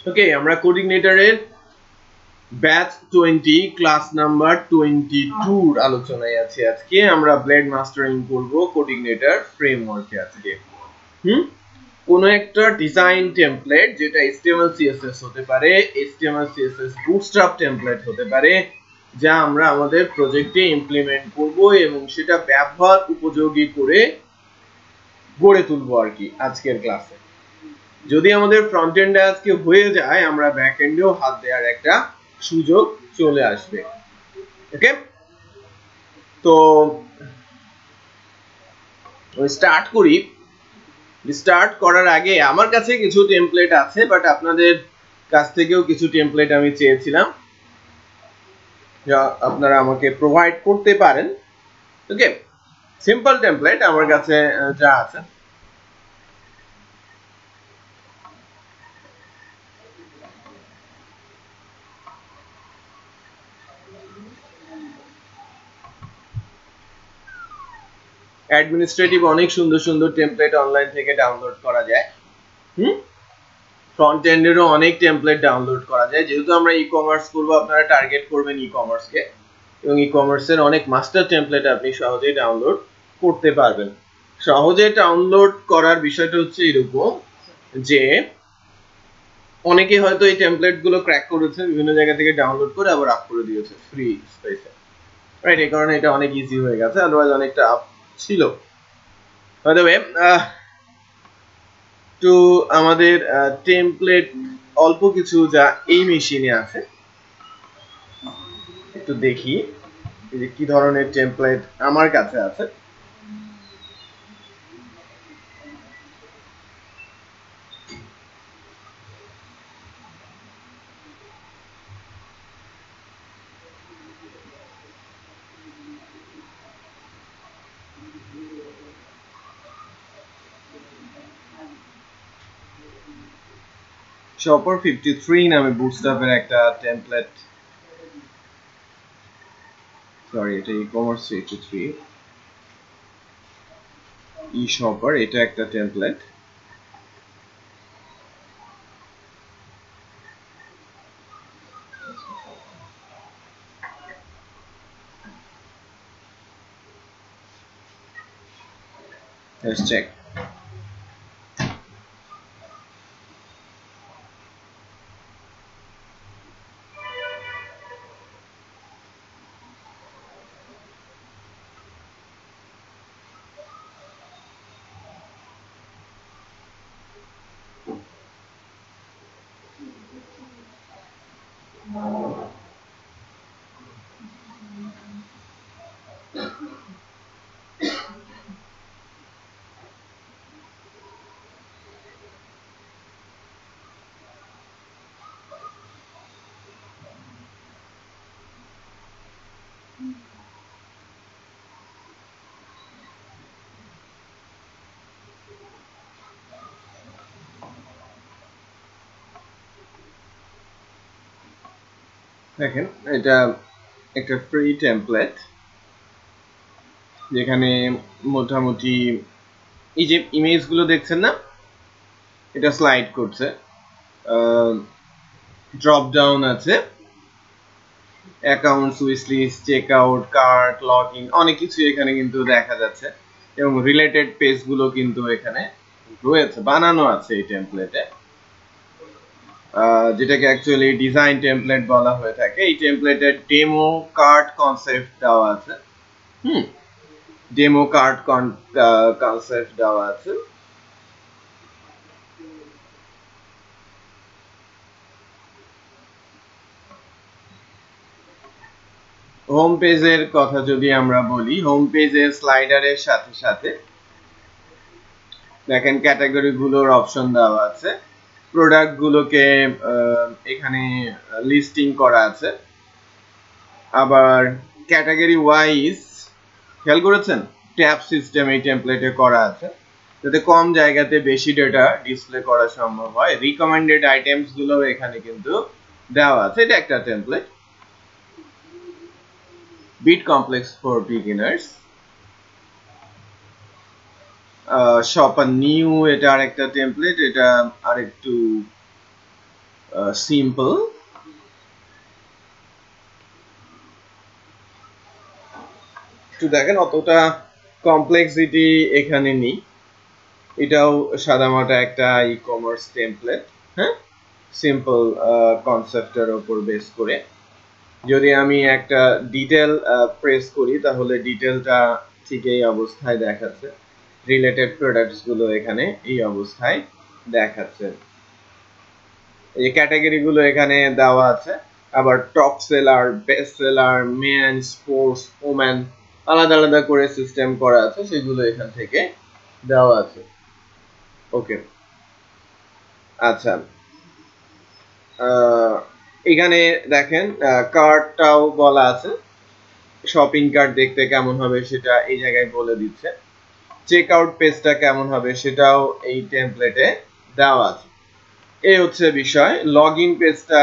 ওকে, আমরা কোঅর্ডিনেটরের batch 20 class number 22 এর আলোচনায় আছি। আজকে আমরা ব্লেড মাস্টারিং করব কোঅর্ডিনেটর ফ্রেমওয়ার্কে। আজকে কোন একটা ডিজাইন টেমপ্লেট, যেটা HTML CSS হতে পারে, HTML CSS বুটস্ট্র্যাপ টেমপ্লেট হতে পারে, যা আমরা আমাদের প্রজেক্টে ইমপ্লিমেন্ট করব এবং সেটা ব্যবহার উপযোগী করে গড়ে তুলবো আর কি আজকের ক্লাসে। যদি আমাদের ফ্রন্ট এন্ডে আজকে হয়ে যায়, আমরা ব্যাক এন্ডেও হাত দেওয়ার একটা সুযোগ চলে আসবে। ওকে, তো স্টার্ট করি। স্টার্ট করার আগে আমার কাছে কিছু টেমপ্লেট আছে, বাট আপনাদের কাছ থেকেও কিছু টেমপ্লেট আমি চেয়েছিলাম যা আপনারা আমাকে প্রোভাইড করতে পারেন। ওকে, সিম্পল টেমপ্লেট আমার কাছে যা আছে। অ্যাডমিনিস্ট্রেটিভ অনেক সুন্দর সুন্দর টেমপ্লেট অনলাইন থেকে ডাউনলোড করা যায়। ফ্রন্ট এন্ডেরও অনেক টেমপ্লেট ডাউনলোড করা যায়। যেহেতু আমরা ই কমার্স করবো, আপনারা টার্গেট করবেন ই কমার্সকে, এবং ই কমার্সের অনেক মাস্টার টেমপ্লেট আপনি সহজেই ডাউনলোড করতে পারবেন। সহজে ডাউনলোড করার বিষয়টা হচ্ছে এরকম যে অনেকে হয়তো এই টেমপ্লেট গুলো ক্র্যাক করেছে, বিভিন্ন জায়গা থেকে ডাউনলোড করে আবার আপ করে দিয়েছে ফ্রি স্পেসে, রাইট? এই কারণে এটা অনেক ইজি হয়ে গেছে, আদারওয়াইজ অনেকটা আপ ছিল। বাই দ্য ওয়ে, তো আমাদের টেমপ্লেট অল্প কিছু যা এই মেশিনে আছে, একটু দেখি যে কি ধরনের টেমপ্লেট আমার কাছে আছে। শপার 53 নামে বুটস্ট্র্যাপের একটা টেমপ্লেট, সরি এটা ই-কমার্স 53 ই শপার, এটা একটা টেমপ্লেট। Let's check. দেখেন, এটা একটা ফ্রি টেমপ্লেট, যেখানে মোটামুটি এই যে ইমেজ গুলো দেখছেন না, এটা স্লাইড করছে, ড্রপ ডাউন আছে, account, switch list, check out, cart, log in, অনেক কিছু এখানে কিন্তু দেখা যাচ্ছে, এবং রিলেটেড পেজ গুলো কিন্তু এখানে রয়েছে, বানানো আছে এই টেমপ্লেটে, যেটাকে অ্যাকচুয়ালি ডিজাইন টেমপ্লেট বলা হয়ে থাকে। এই টেমপ্লেটের ডেমো কার্ট কনসেপ্ট দেওয়া আছে। ডেমো কার্ট কনসেপ্ট দেওয়া আছে। হোম পেজের কথা যদি আমরা বলি, হোম পেজের স্লাইডারের সাথে সাথে দেখেন ক্যাটাগরি গুলোর অপশন দেওয়া আছে, প্রোডাক্ট গুলোকে এখানে লিস্টিং করা আছে, আবার ক্যাটাগরি ওয়াইজ খেয়াল করেছেন ট্যাব সিস্টেম এই টেমপ্লেটে করা আছে, যাতে কম জায়গাতে বেশি ডেটা ডিসপ্লে করা সম্ভব হয়। রিকমেন্ডেড আইটেমস গুলো এখানে কিন্তু দেওয়া আছে। এটা একটা template, bit complex for beginners. Shopper new, এটা আরেকটা টেমপ্লেট, এটা আরেকটু সিম্পল একটু দেখেন অতটা কমপ্লেক্সিটি এখানে নেই এটাও সাদামাটা একটা ই-কমার্স টেমপ্লেট হ্যাঁ সিম্পল কনসেপ্টের উপর বেস করে যদি আমি একটা ডিটেল প্রেস করি তাহলে ডিটেলটা ঠিক এই অবস্থায় দেখাচ্ছে রিলেটেড প্রোডাক্টস গুলো এখানে এই অবস্থায় দেখাচ্ছে এই ক্যাটাগরি গুলো এখানে দেওয়া আছে আবার top seller best seller men sports women আলাদা আলাদা করে সিস্টেম করা আছে সেগুলো এখান থেকে দেওয়া আছে ওকে আচ্ছা এখানে দেখেন কার্টটাও বলা আছে শপিং কার্ট দেখতে কেমন হবে সেটা এই জায়গায় বলে দিচ্ছে চেক আউট পেজটা কেমন হবে সেটাও এই টেমপ্লেটে দেওয়া আছে এই হচ্ছে বিষয় লগইন পেজটা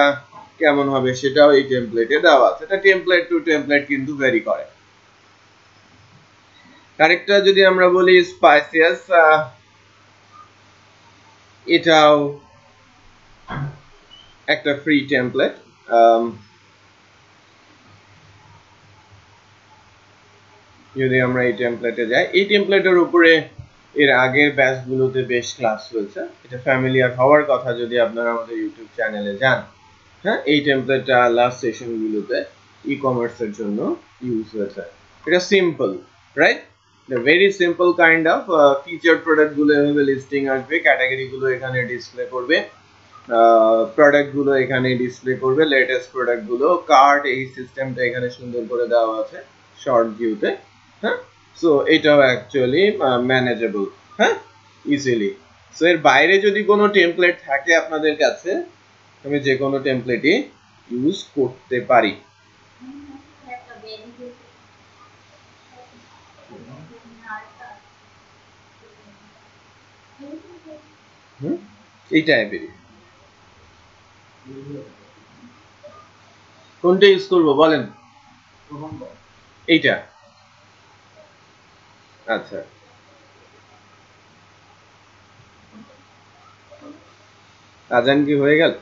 কেমন হবে সেটাও এই টেমপ্লেটে দেওয়া আছে এটা টেমপ্লেট টু টেমপ্লেট কিন্তু ভ্যারি করে আরেকটা যদি আমরা বলি স্পাইসিয়াস এটাও একটা ফ্রি টেমপ্লেট যদি আমরা এই টেমপ্লেটে যাই এই টেমপ্লেটের উপরে এর আগের ব্যাচগুলোতে বেশ ক্লাস হয়েছে এটা ফ্যামিলিয়ার হওয়ার কথা যদি আপনারা আমাদের ইউটিউব চ্যানেলে যান হ্যাঁ এই টেমপ্লেটটা লাস্ট সেশনগুলোতে ই-কমার্সের জন্য ইউজ হয়েছে এটা simple right very simple kind of feature product গুলো এভাবে লিস্টিং আসবে ক্যাটাগরি গুলো এখানে ডিসপ্লে করবে প্রোডাক্ট গুলো এখানে ডিসপ্লে করবে লেটেস্ট প্রোডাক্ট গুলো কার্ট এই সিস্টেমটা এখানে সুন্দর করে দেওয়া আছে শর্ট ভিউতে হ্যাঁ সো এটাও অ্যাকচুয়ালি ম্যানেজেবল হ্যাঁ ইজিলি সো এর বাইরে যদি কোনো টেমপ্লেট থাকে আপনাদের কাছে আমি যে কোনো টেমপ্লেটই ইউজ করতে পারি এই টাইপেরই কোনটা ইউজ করব বলেন এইটা আচ্ছা আজান কি হয়ে গেল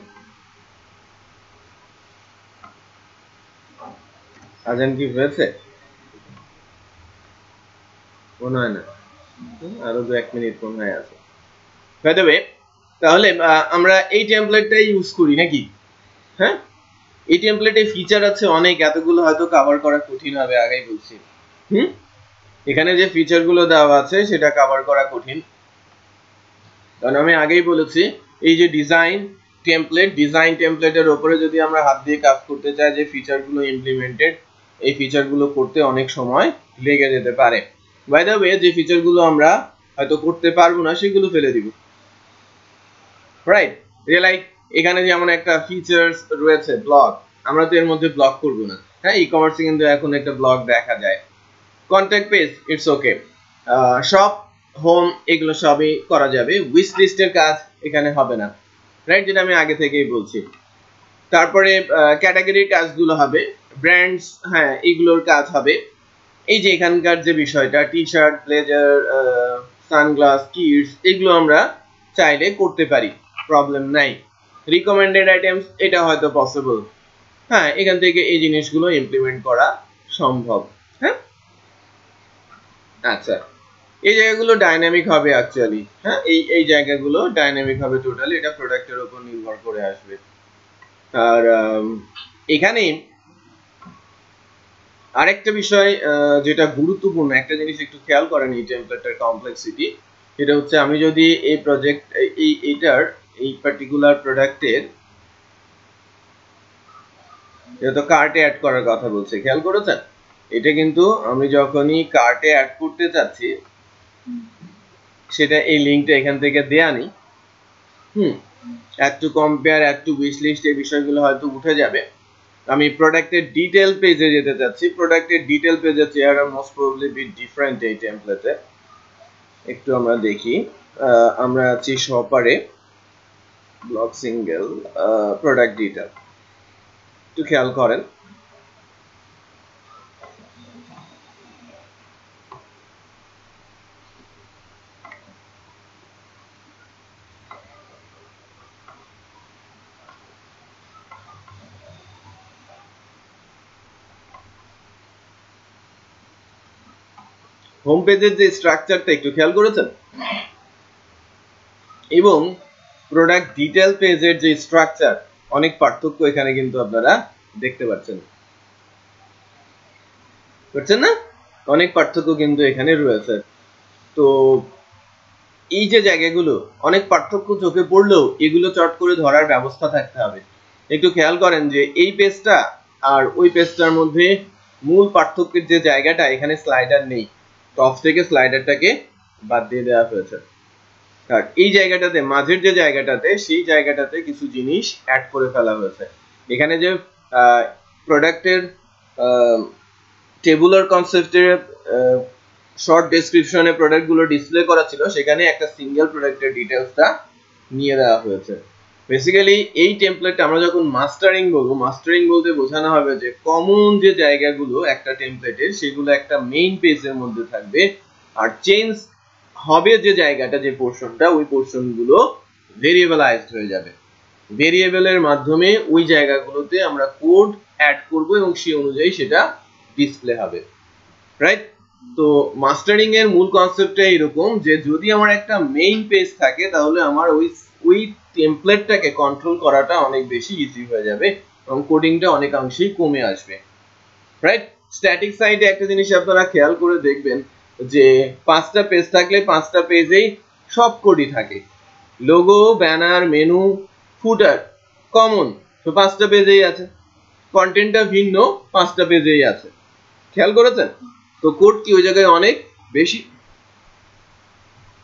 আজান কি হয়েছে মনে হয় না আরো 1 মিনিট মনে হয় আছে বাই দ্য ওয়ে তাহলে আমরা এই টেমপ্লেটটাই ইউজ করি নাকি হ্যাঁ এই টেমপ্লেটে ফিচার আছে অনেক এতগুলো হয়তো কভার করা কঠিন হবে আগেই বলছি এখানে যে ফিচারগুলো দেওয়া আছে সেটা কভার করা কঠিন কারণ আমি আগেই বলেছি এই যে ডিজাইন টেমপ্লেটের উপরে যদি আমরা হাত দিয়ে কাজ করতে চাই যে ফিচারগুলো ইমপ্লিমেন্টেড এই ফিচারগুলো করতে অনেক সময় লেগে যেতে পারে বাই দ্য ওয়ে যে ফিচারগুলো আমরা হয়তো করতে পারবো না সেগুলো ফেলে দিব রাইট লাইক এখানে যেমন একটা ফিচার্স রয়েছে ব্লগ আমরা তো এর মধ্যে ব্লগ করব না হ্যাঁ ই কমার্সে কিন্তু এখন একটা ব্লগ দেখা যায় contact page it's okay shop home এগুলো সবই করা যাবে উইশ লিস্টের কাজ এখানে হবে না রাইট যেটা আমি আগে থেকেই বলছি তারপরে ক্যাটাগরির কাজগুলো হবে ব্র্যান্ডস হ্যাঁ এগুলোর কাজ হবে এই যে এখানকার যে বিষয়টা T shirt blazer sunglass kids এগুলো আমরা চাইলে করতে পারি প্রবলেম নাই রিকমেন্ডেড আইটেমস এটা হয়তো পসিবল হ্যাঁ এখান থেকে এই জিনিসগুলো ইমপ্লিমেন্ট করা সম্ভব হ্যাঁ আচ্ছা এই জায়গাগুলো ডাইনামিক হবে অ্যাকচুয়ালি হ্যাঁ এই জায়গাগুলো ডাইনামিক হবে টোটালি এটা প্রোডাক্টের উপর নির্ভর করে আসবে আর এখানে আরেকটা বিষয় যেটা গুরুত্বপূর্ণ একটা জিনিস একটু খেয়াল করেন এই টেমপ্লেটের কমপ্লেক্সিটি সেটা হচ্ছে আমি যদি এই প্রজেক্ট এই পার্টিকুলার প্রোডাক্টের এটা তো কার্টে অ্যাড করার কথা বলছে খেয়াল করেছেন এটা কিন্তু আমি যখনই কার্টে অ্যাড করতে চাচ্ছি সেটা এই লিংকটা এখান থেকে দেয়া নেই add to compare add to wish list এই বিষয়গুলো হয়তো উঠে যাবে আমি প্রোডাক্টের ডিটেল পেজে যেতে চাচ্ছি প্রোডাক্টের ডিটেল পেজের চেহারা মোস্ট প্রবাবলি বিট ডিফারেন্ট এই টেমপ্লেটে একটু আমরা দেখি আমরা আছি শপারে ব্লক সিঙ্গেল প্রোডাক্ট ডিটেল একটু খেয়াল করেন হোম পেজের যে স্ট্রাকচারটা একটু খেয়াল করেছেন, এবং প্রোডাক্ট ডিটেল পেজের যে স্ট্রাকচার, অনেক পার্থক্য এখানে কিন্তু আপনারা দেখতে পাচ্ছেন না? অনেক পার্থক্য কিন্তু এখানে রয়েছে। তো এই যে জায়গাগুলো অনেক পার্থক্য চোখে পড়লেও এগুলো চট করে ধরার ব্যবস্থা থাকতে হবে। একটু খেয়াল করেন যে এই পেজটা আর ওই পেজটার মধ্যে মূল পার্থক্যের যে জায়গাটা, এখানে স্লাইডার নেই, টপ থেকে স্লাইডারটাকে বাদ দিয়ে দেওয়া হয়েছে। আর এই জায়গাটাতে, মাঝের যে জায়গাটাতে, সেই জায়গাটাতে কিছু জিনিস অ্যাড করে ফেলা হয়েছে। এখানে যে প্রোডাক্টের টেবুলার কনসেপ্টের শর্ট ডেসক্রিপশনে প্রোডাক্টগুলো ডিসপ্লে করা ছিল, সেখানে একটা সিঙ্গেল প্রোডাক্টের ডিটেলসটা নিয়ে দেওয়া হয়েছে। বেসিক্যালি এই টেমপ্লেট আমরা যখন মাস্টারিং বলবো, মাস্টারিং বলতে বোঝানো হবে যে কমন যে জায়গাগুলো একটা টেমপ্লেটের, সেগুলো একটা মেইন পেজের মধ্যে থাকবে, আর চেঞ্জ হবে যে জায়গাটা, যে পোর্শনটা, ওই পোর্শনগুলো ভেরিয়েবলাইজড হয়ে যাবে। ভেরিয়েবলের মাধ্যমে ওই জায়গাগুলোতে আমরা কোড অ্যাড করব এবং সেই অনুযায়ী সেটা ডিসপ্লে হবে, রাইট? তো মাস্টারিং এর মূল কনসেপ্টটা এরকম যে যদি আমার একটা মেইন পেজ থাকে, তাহলে আমার ওই টেমপ্লেটটাকে কন্ট্রোল করাটা অনেক বেশি ইজি হয়ে যাবে এবং কোডিংটা অনেকাংশেই কমে আসবে, রাইট? স্ট্যাটিক সাইডে একটা জিনিস আপনারা খেয়াল করে দেখবেন যে 5টা পেজ থাকলে 5টা পেজেই সব কোডই থাকে, লোগো, ব্যানার, মেনু, ফুটার কমন, তো 5টা পেজেই আছে। কন্টেন্টটা ভিন্ন, 5টা পেজেই আছে। খেয়াল করেছেন? তো কোড কি ওই জায়গায় অনেক বেশি।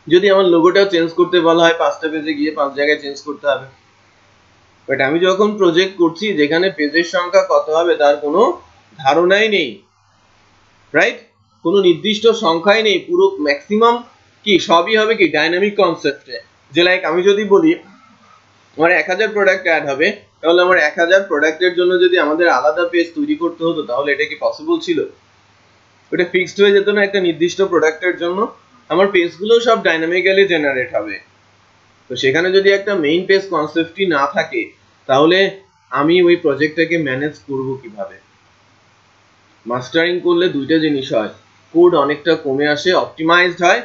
যদি আমার লোগোটাও চেঞ্জ করতে বলা হয়, 5টা পেজে গিয়ে 5 জায়গায় চেঞ্জ করতে হবে। বাট আমি যখন প্রজেক্ট করছি যেখানে পেজের সংখ্যা কত হবে তার কোনো ধারণাই নেই, রাইট? কোনো নির্দিষ্ট সংখ্যাই নেই, পুরো ম্যাক্সিমাম কি সবই হবে কি ডাইনামিক কনসেপ্টে। যে লাইক আমি যদি বলি আমার 1000 প্রোডাক্ট অ্যাড হবে, তাহলে আমার 1000 প্রোডাক্টের জন্য যদি আমাদের আলাদা পেজ তৈরি করতে হতো, তাহলে এটা কি পসিবল ছিল? ওটা ফিক্সড হয়ে যেত না একটা নির্দিষ্ট প্রোডাক্টের জন্য? আমার পেজগুলো সব ডাইনামিক্যালি জেনারেট হবে। তো সেখানে যদি একটা মেইন পেজ কনসেপ্টই না থাকে, তাহলে আমি ওই প্রজেক্টটাকে ম্যানেজ করব কিভাবে? মাস্টারিং করলে দুইটা জিনিস হয়, কোড অনেকটা কমে আসে, অপটিমাইজড হয়,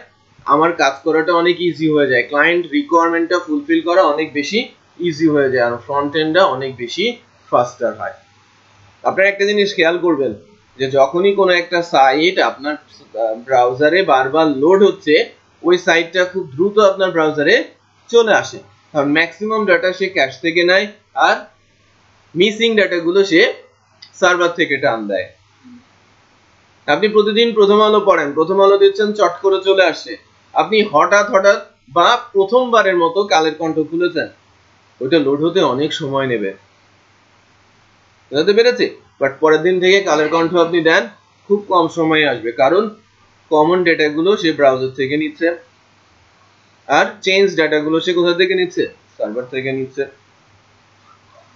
আমার কাজ করাটা অনেক ইজি হয়ে যায়, ক্লায়েন্ট রিকোয়ারমেন্টটা ফুলফিল করা অনেক বেশি ইজি হয়ে যায়, আর ফ্রন্ট এন্ডটা অনেক বেশি ফাস্টার হয়। আপনারা একটা জিনিস খেয়াল করবেন যে যখনই কোনো একটা সাইট আপনার ব্রাউজারে বারবার লোড হচ্ছে, ওই সাইটটা খুব দ্রুত আপনার ব্রাউজারে চলে আসে, কারণ ম্যাক্সিমাম ডাটা সে ক্যাশ থেকে নেয়, আর মিসিং ডাটাগুলো সে সার্ভার থেকে টান দেয়। আপনি প্রতিদিন প্রথম আলো পড়েন, প্রথম আলো দিচ্ছেন, চট করে চলে আসছে। আপনি হঠাৎ বা প্রথমবারের মতো কালের কণ্ঠ খুলেছেন, ওইটা লোড হতে অনেক সময় নেবে, বুঝতে পেরেছি? বাট পরের দিন থেকে কালের কণ্ঠ আপনি দেন, খুব কম সময়ে আসবে, কারণ কমন ডেটাগুলো সে ব্রাউজার থেকে নিচ্ছে, আর চেঞ্জ ডাটাগুলো সে কোথা থেকে নিচ্ছে? সার্ভার থেকে নিচ্ছে।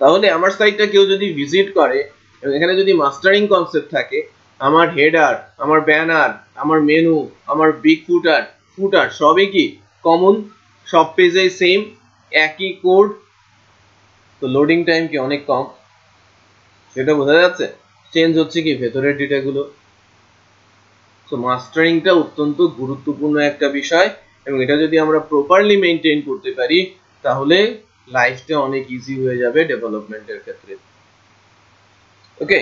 তাহলে আমার সাইটটা কেউ যদি ভিজিট করে এবং এখানে যদি মাস্টারিং কনসেপ্ট থাকে, আমার হেডার, আমার ব্যানার, আমার মেনু, আমার বিগ ফুটার সবই কি কমন, সব পেজে সেম, একই কোড, তো লোডিং টাইম কি অনেক কম, সেটা বোঝা যাচ্ছে। চেঞ্জ হচ্ছে কি ভেতরের ডেটাগুলো। তো মাস্টারিংটা অত্যন্ত গুরুত্বপূর্ণ একটা বিষয়, এবং এটা যদি আমরা প্রপারলি মেনটেন করতে পারি, তাহলে লাইফটা অনেক ইজি হয়ে যাবে ডেভেলপমেন্টের ক্ষেত্রে। ওকে,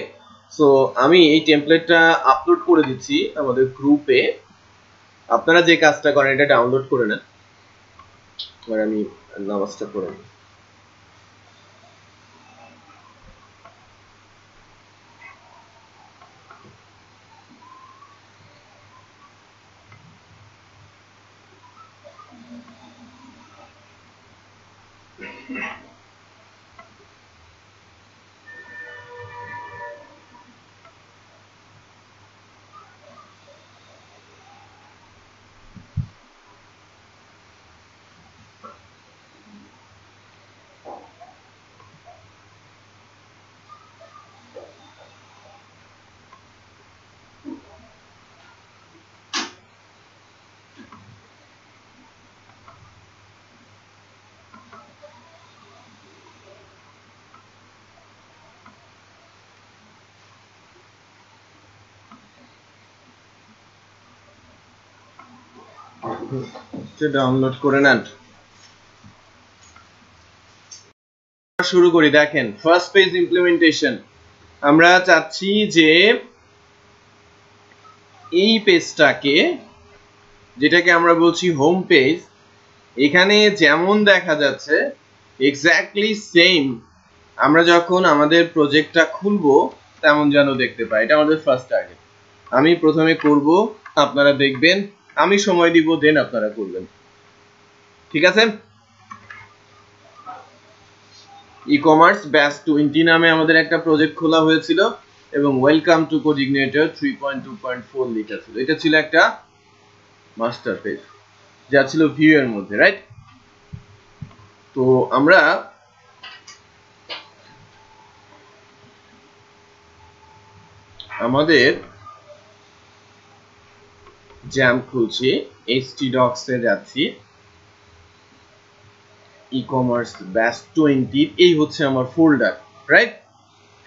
সো আমি এই টেমপ্লেটটা আপলোড করে দিচ্ছি আমাদের গ্রুপে। আপনারা যে কাজটা করেন এটা ডাউনলোড করে নেন। আর আমি নামাজটা পড়ে নিই। ডাউনলোড করে নেন। শুরু করি। দেখেন ফার্স্ট পেজ ইমপ্লিমেন্টেশন। আমরা চাচ্ছি যে এই পেজটাকে, যেটাকে আমরা বলছি হোম পেজ, এখানে যেমন দেখা যাচ্ছে এক্স্যাক্টলি সেম আমরা যখন আমাদের প্রজেক্টটা খুলবো তেমন যেন দেখতে পাই। এটা আমাদের ফার্স্ট টার্গেট। আমি প্রথমে করব, আপনারা দেখবেন, আমি সময় দিব, দেন আপনারা করবেন। ঠিক আছে? ই-কমার্স ব্যাচ 20 নামে আমাদের একটা প্রজেক্ট খোলা হয়েছিল এবং ওয়েলকাম টু কোডিগনেটর 3.2.4 লেখা ছিল। এটা ছিল একটা মাস্টার পেজ যা ছিল ভিউ এর মধ্যে, রাইট? তো আমরা আমাদের জ্যাম খুলছি, htdocs এ যাচ্ছি, ই-কমার্স ব্যাচ 20, এই হচ্ছে আমার ফোল্ডার, রাইট?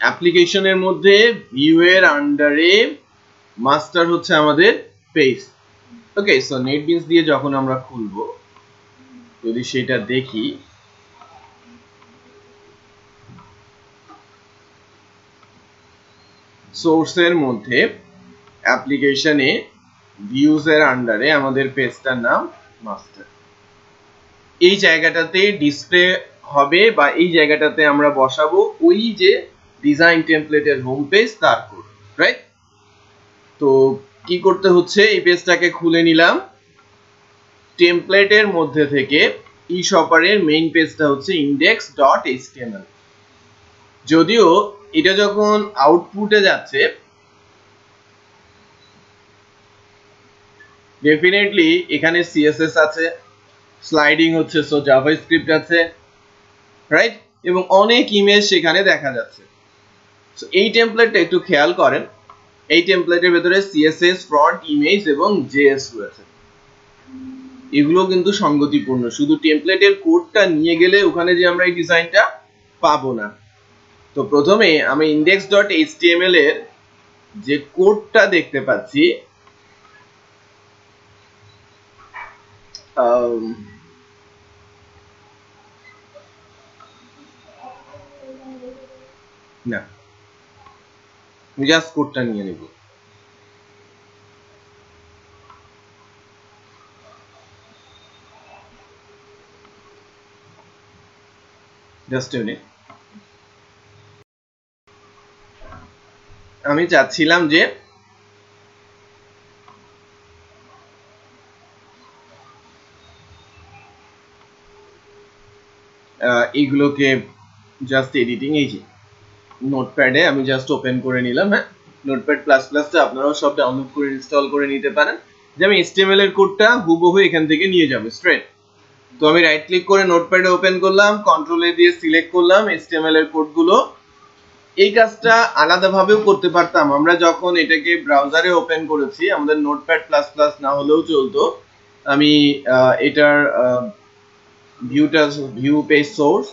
অ্যাপ্লিকেশনের মধ্যে ভিউ এর আন্ডারে মাস্টার হচ্ছে আমাদের পেজ। ওকে, সো নেটবিনস দিয়ে যখন আমরা খুলবো, যদি সেটা দেখি, সোর্সের মধ্যে অ্যাপ্লিকেশনে ভিউজ এর আন্ডারে আমাদের পেজটার নাম মাস্টার। এই জায়গাটাতে ডিসপ্লে হবে বা এই জায়গাটাতে আমরা বসাবো ওই যে ডিজাইন টেমপ্লেটের হোম পেজ তার কোড, রাইট? তো কি করতে হচ্ছে, এই পেজটাকে খুলে নিলাম। টেমপ্লেটের মধ্যে থেকে ই শপারের মেইন পেজটা হচ্ছে index.html। যদিও এটা যখন আউটপুটে যাচ্ছে ডেফিনেটলি এখানে সিএসএস আছে, স্লাইডিং হচ্ছে, সো জাভাস্ক্রিপ্ট আছে, রাইট? এবং অনেক ইমেজ সেখানে দেখা যাচ্ছে। সো এই টেমপ্লেটটা একটু খেয়াল করেন, এই টেমপ্লেটের ভেতরে সিএসএস, ফ্রন্ট, ইমেজ এবং জেএস রয়েছে। এগুলো কিন্তু সঙ্গতিপূর্ণ। শুধু টেমপ্লেটের কোডটা নিয়ে গেলে ওখানে যে আমরা এই ডিজাইনটা পাবো না। তো প্রথমে আমি index.html এর যে কোডটা দেখতে পাচ্ছি, না, জাস্ট কোডটা নিয়ে নেব। Just a minute। আমি চাচ্ছিলাম যে এইগুলোকে জাস্ট এডিটিং, এই যে নোটপ্যাডে আমি জাস্ট ওপেন করে নিলাম। হ্যাঁ, নোটপ্যাড প্লাস প্লাসটা আপনারাও সব ডাউনলোড করে ইনস্টল করে নিতে পারেন, যে আমি HTML এর কোডটা হুবহু এখান থেকে নিয়ে যাব স্ট্রেট। তো আমি রাইট ক্লিক করে নোটপ্যাডে ওপেন করলাম, কন্ট্রোল এ দিয়ে সিলেক্ট করলাম HTML এর কোডগুলো। এই কাজটা আলাদাভাবেও করতে পারতাম, আমরা যখন এটাকে ব্রাউজারে ওপেন করেছি, আমাদের নোটপ্যাড প্লাস প্লাস না হলেও চলতো। আমি এটার ভিউ পেজ সোর্স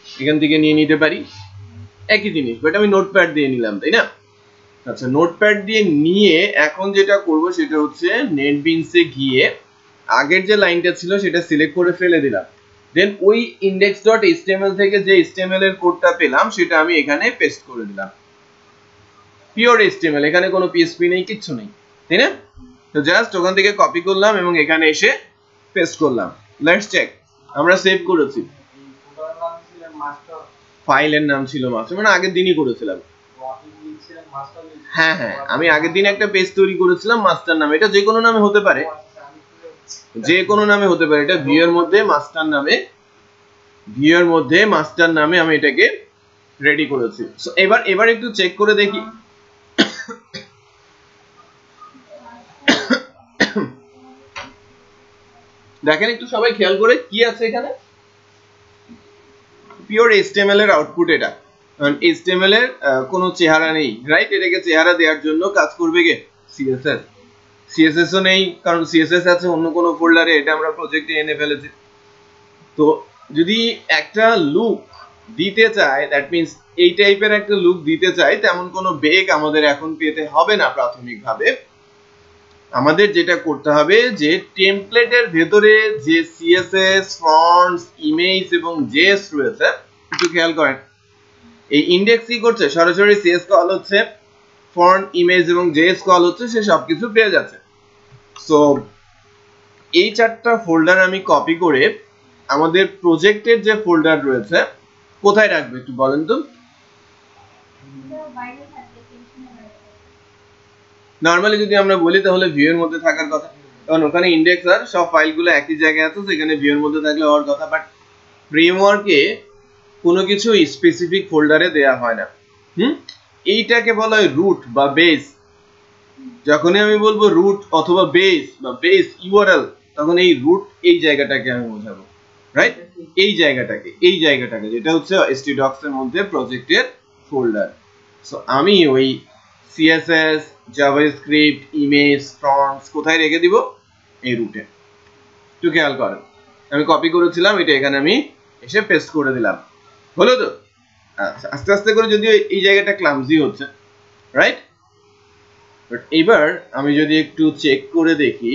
এখান থেকে নিয়ে নিতে পারি, একই জিনিস, বাট আমি নোটপ্যাড দিয়ে নিলাম, তাই না? আচ্ছা, নোটপ্যাড দিয়ে নিয়ে এখন যেটা করব সেটা হচ্ছে নেটবিনসে গিয়ে আগের যে লাইনটা ছিল সেটা সিলেক্ট করে ফেলে দিলাম। দেন ওই index.html থেকে যে HTML এর কোডটা পেলাম সেটা আমি এখানে পেস্ট করে দিলাম। পিওর HTML, এখানে কোনো PHP নেই, কিচ্ছু নেই, তাই না? তো জাস্ট ওখান থেকে কপি করলাম এবং এখানে এসে পেস্ট করলাম। লেটস চেক, আমরা সেভ করেছি। ফাইলের নাম ছিল মাস্টার, মানে আগের দিনই করেছিলাম। হ্যাঁ হ্যাঁ, আমি আগের দিন একটা পেজ তৈরি করেছিলাম মাস্টার নামে। এটা যে কোনো নামে হতে পারে, যে কোনো নামে হতে পারে। এটা ভিউ এর মধ্যে মাস্টার নামে, ভিউ এর মধ্যে মাস্টার নামে আমি এটাকে রেডি করেছি। সো এবার একটু চেক করে দেখি। দেখেন একটু সবাই খেয়াল করে, কি আছে এখানে? পিওর HTML এর আউটপুট এটা। কারণ HTML এর কোনো চেহারা নেই, রাইট? এটাকে চেহারা দেওয়ার জন্য কাজ করবে কে? CSS। CSS ও নেই, কারণ CSS আছে অন্য কোনো ফোল্ডারে, এটা আমরা প্রজেক্টে এনে ফেলেছি। তো যদি একটা লুক দিতে চাই, দ্যাট মিন্স এই টাইপের একটা লুক দিতে চাই, তেমন কোনো বেগ আমাদের এখন পেতে হবে না প্রাথমিকভাবে। আমাদের যেটা করতে হবে যে টেমপ্লেটের ভেতরে যে সিএসএস, ফন্টস, ইমেজ এবং জেএস রয়েছে, একটু খেয়াল করেন। এই ইন্ডেক্স কি করছে, সরাসরি সিএস কল হচ্ছে, ফন্ট, ইমেজ এবং জেএস কল হচ্ছে, সে সবকিছু পেয়ে যাচ্ছে। সো এই চারটা ফোল্ডার আমি কপি করে আমাদের প্রজেক্টের যে ফোল্ডার রয়েছে কোথায় রাখবো একটু বলেন তো। নরমালি যদি আমরা বলি তাহলে ভিউ এর মধ্যে থাকার কথা, কারণ ওখানে ইন্ডেক্স আর সব ফাইলগুলো একই জায়গায় আছে, সেখানে ভিউ এর মধ্যে থাকলে হওয়ার কথা। বাট ফ্রেমওয়ার্কে কোনো কিছু স্পেসিফিক ফোল্ডারে দেয়া হয় না। এইটাকে বলা হয় রুট বা বেস। যখনই আমি বলবো রুট অথবা বেস বা বেস ইউআরএল, তখন এই রুট এই জায়গাটাকে আমি বোঝাবো, রাইট? এই জায়গাটাকে যেটা হচ্ছে htdocs এর মধ্যে প্রজেক্টের ফোল্ডার। সো আমি ওই সিএসএস, জাভাস্ক্রিপ্ট, ইমেজ, ফন্টস কোথায় রেখে দিব? এই রুটে। একটু খেয়াল করেন, আমি কপি করেছিলাম, এটা এখানে আমি এসে পেস্ট করে দিলাম, হলো তো? আচ্ছা, আস্তে আস্তে করে যদিও এই জায়গাটা ক্লামজি হচ্ছে, রাইট? বাট এবার আমি যদি একটু চেক করে দেখি,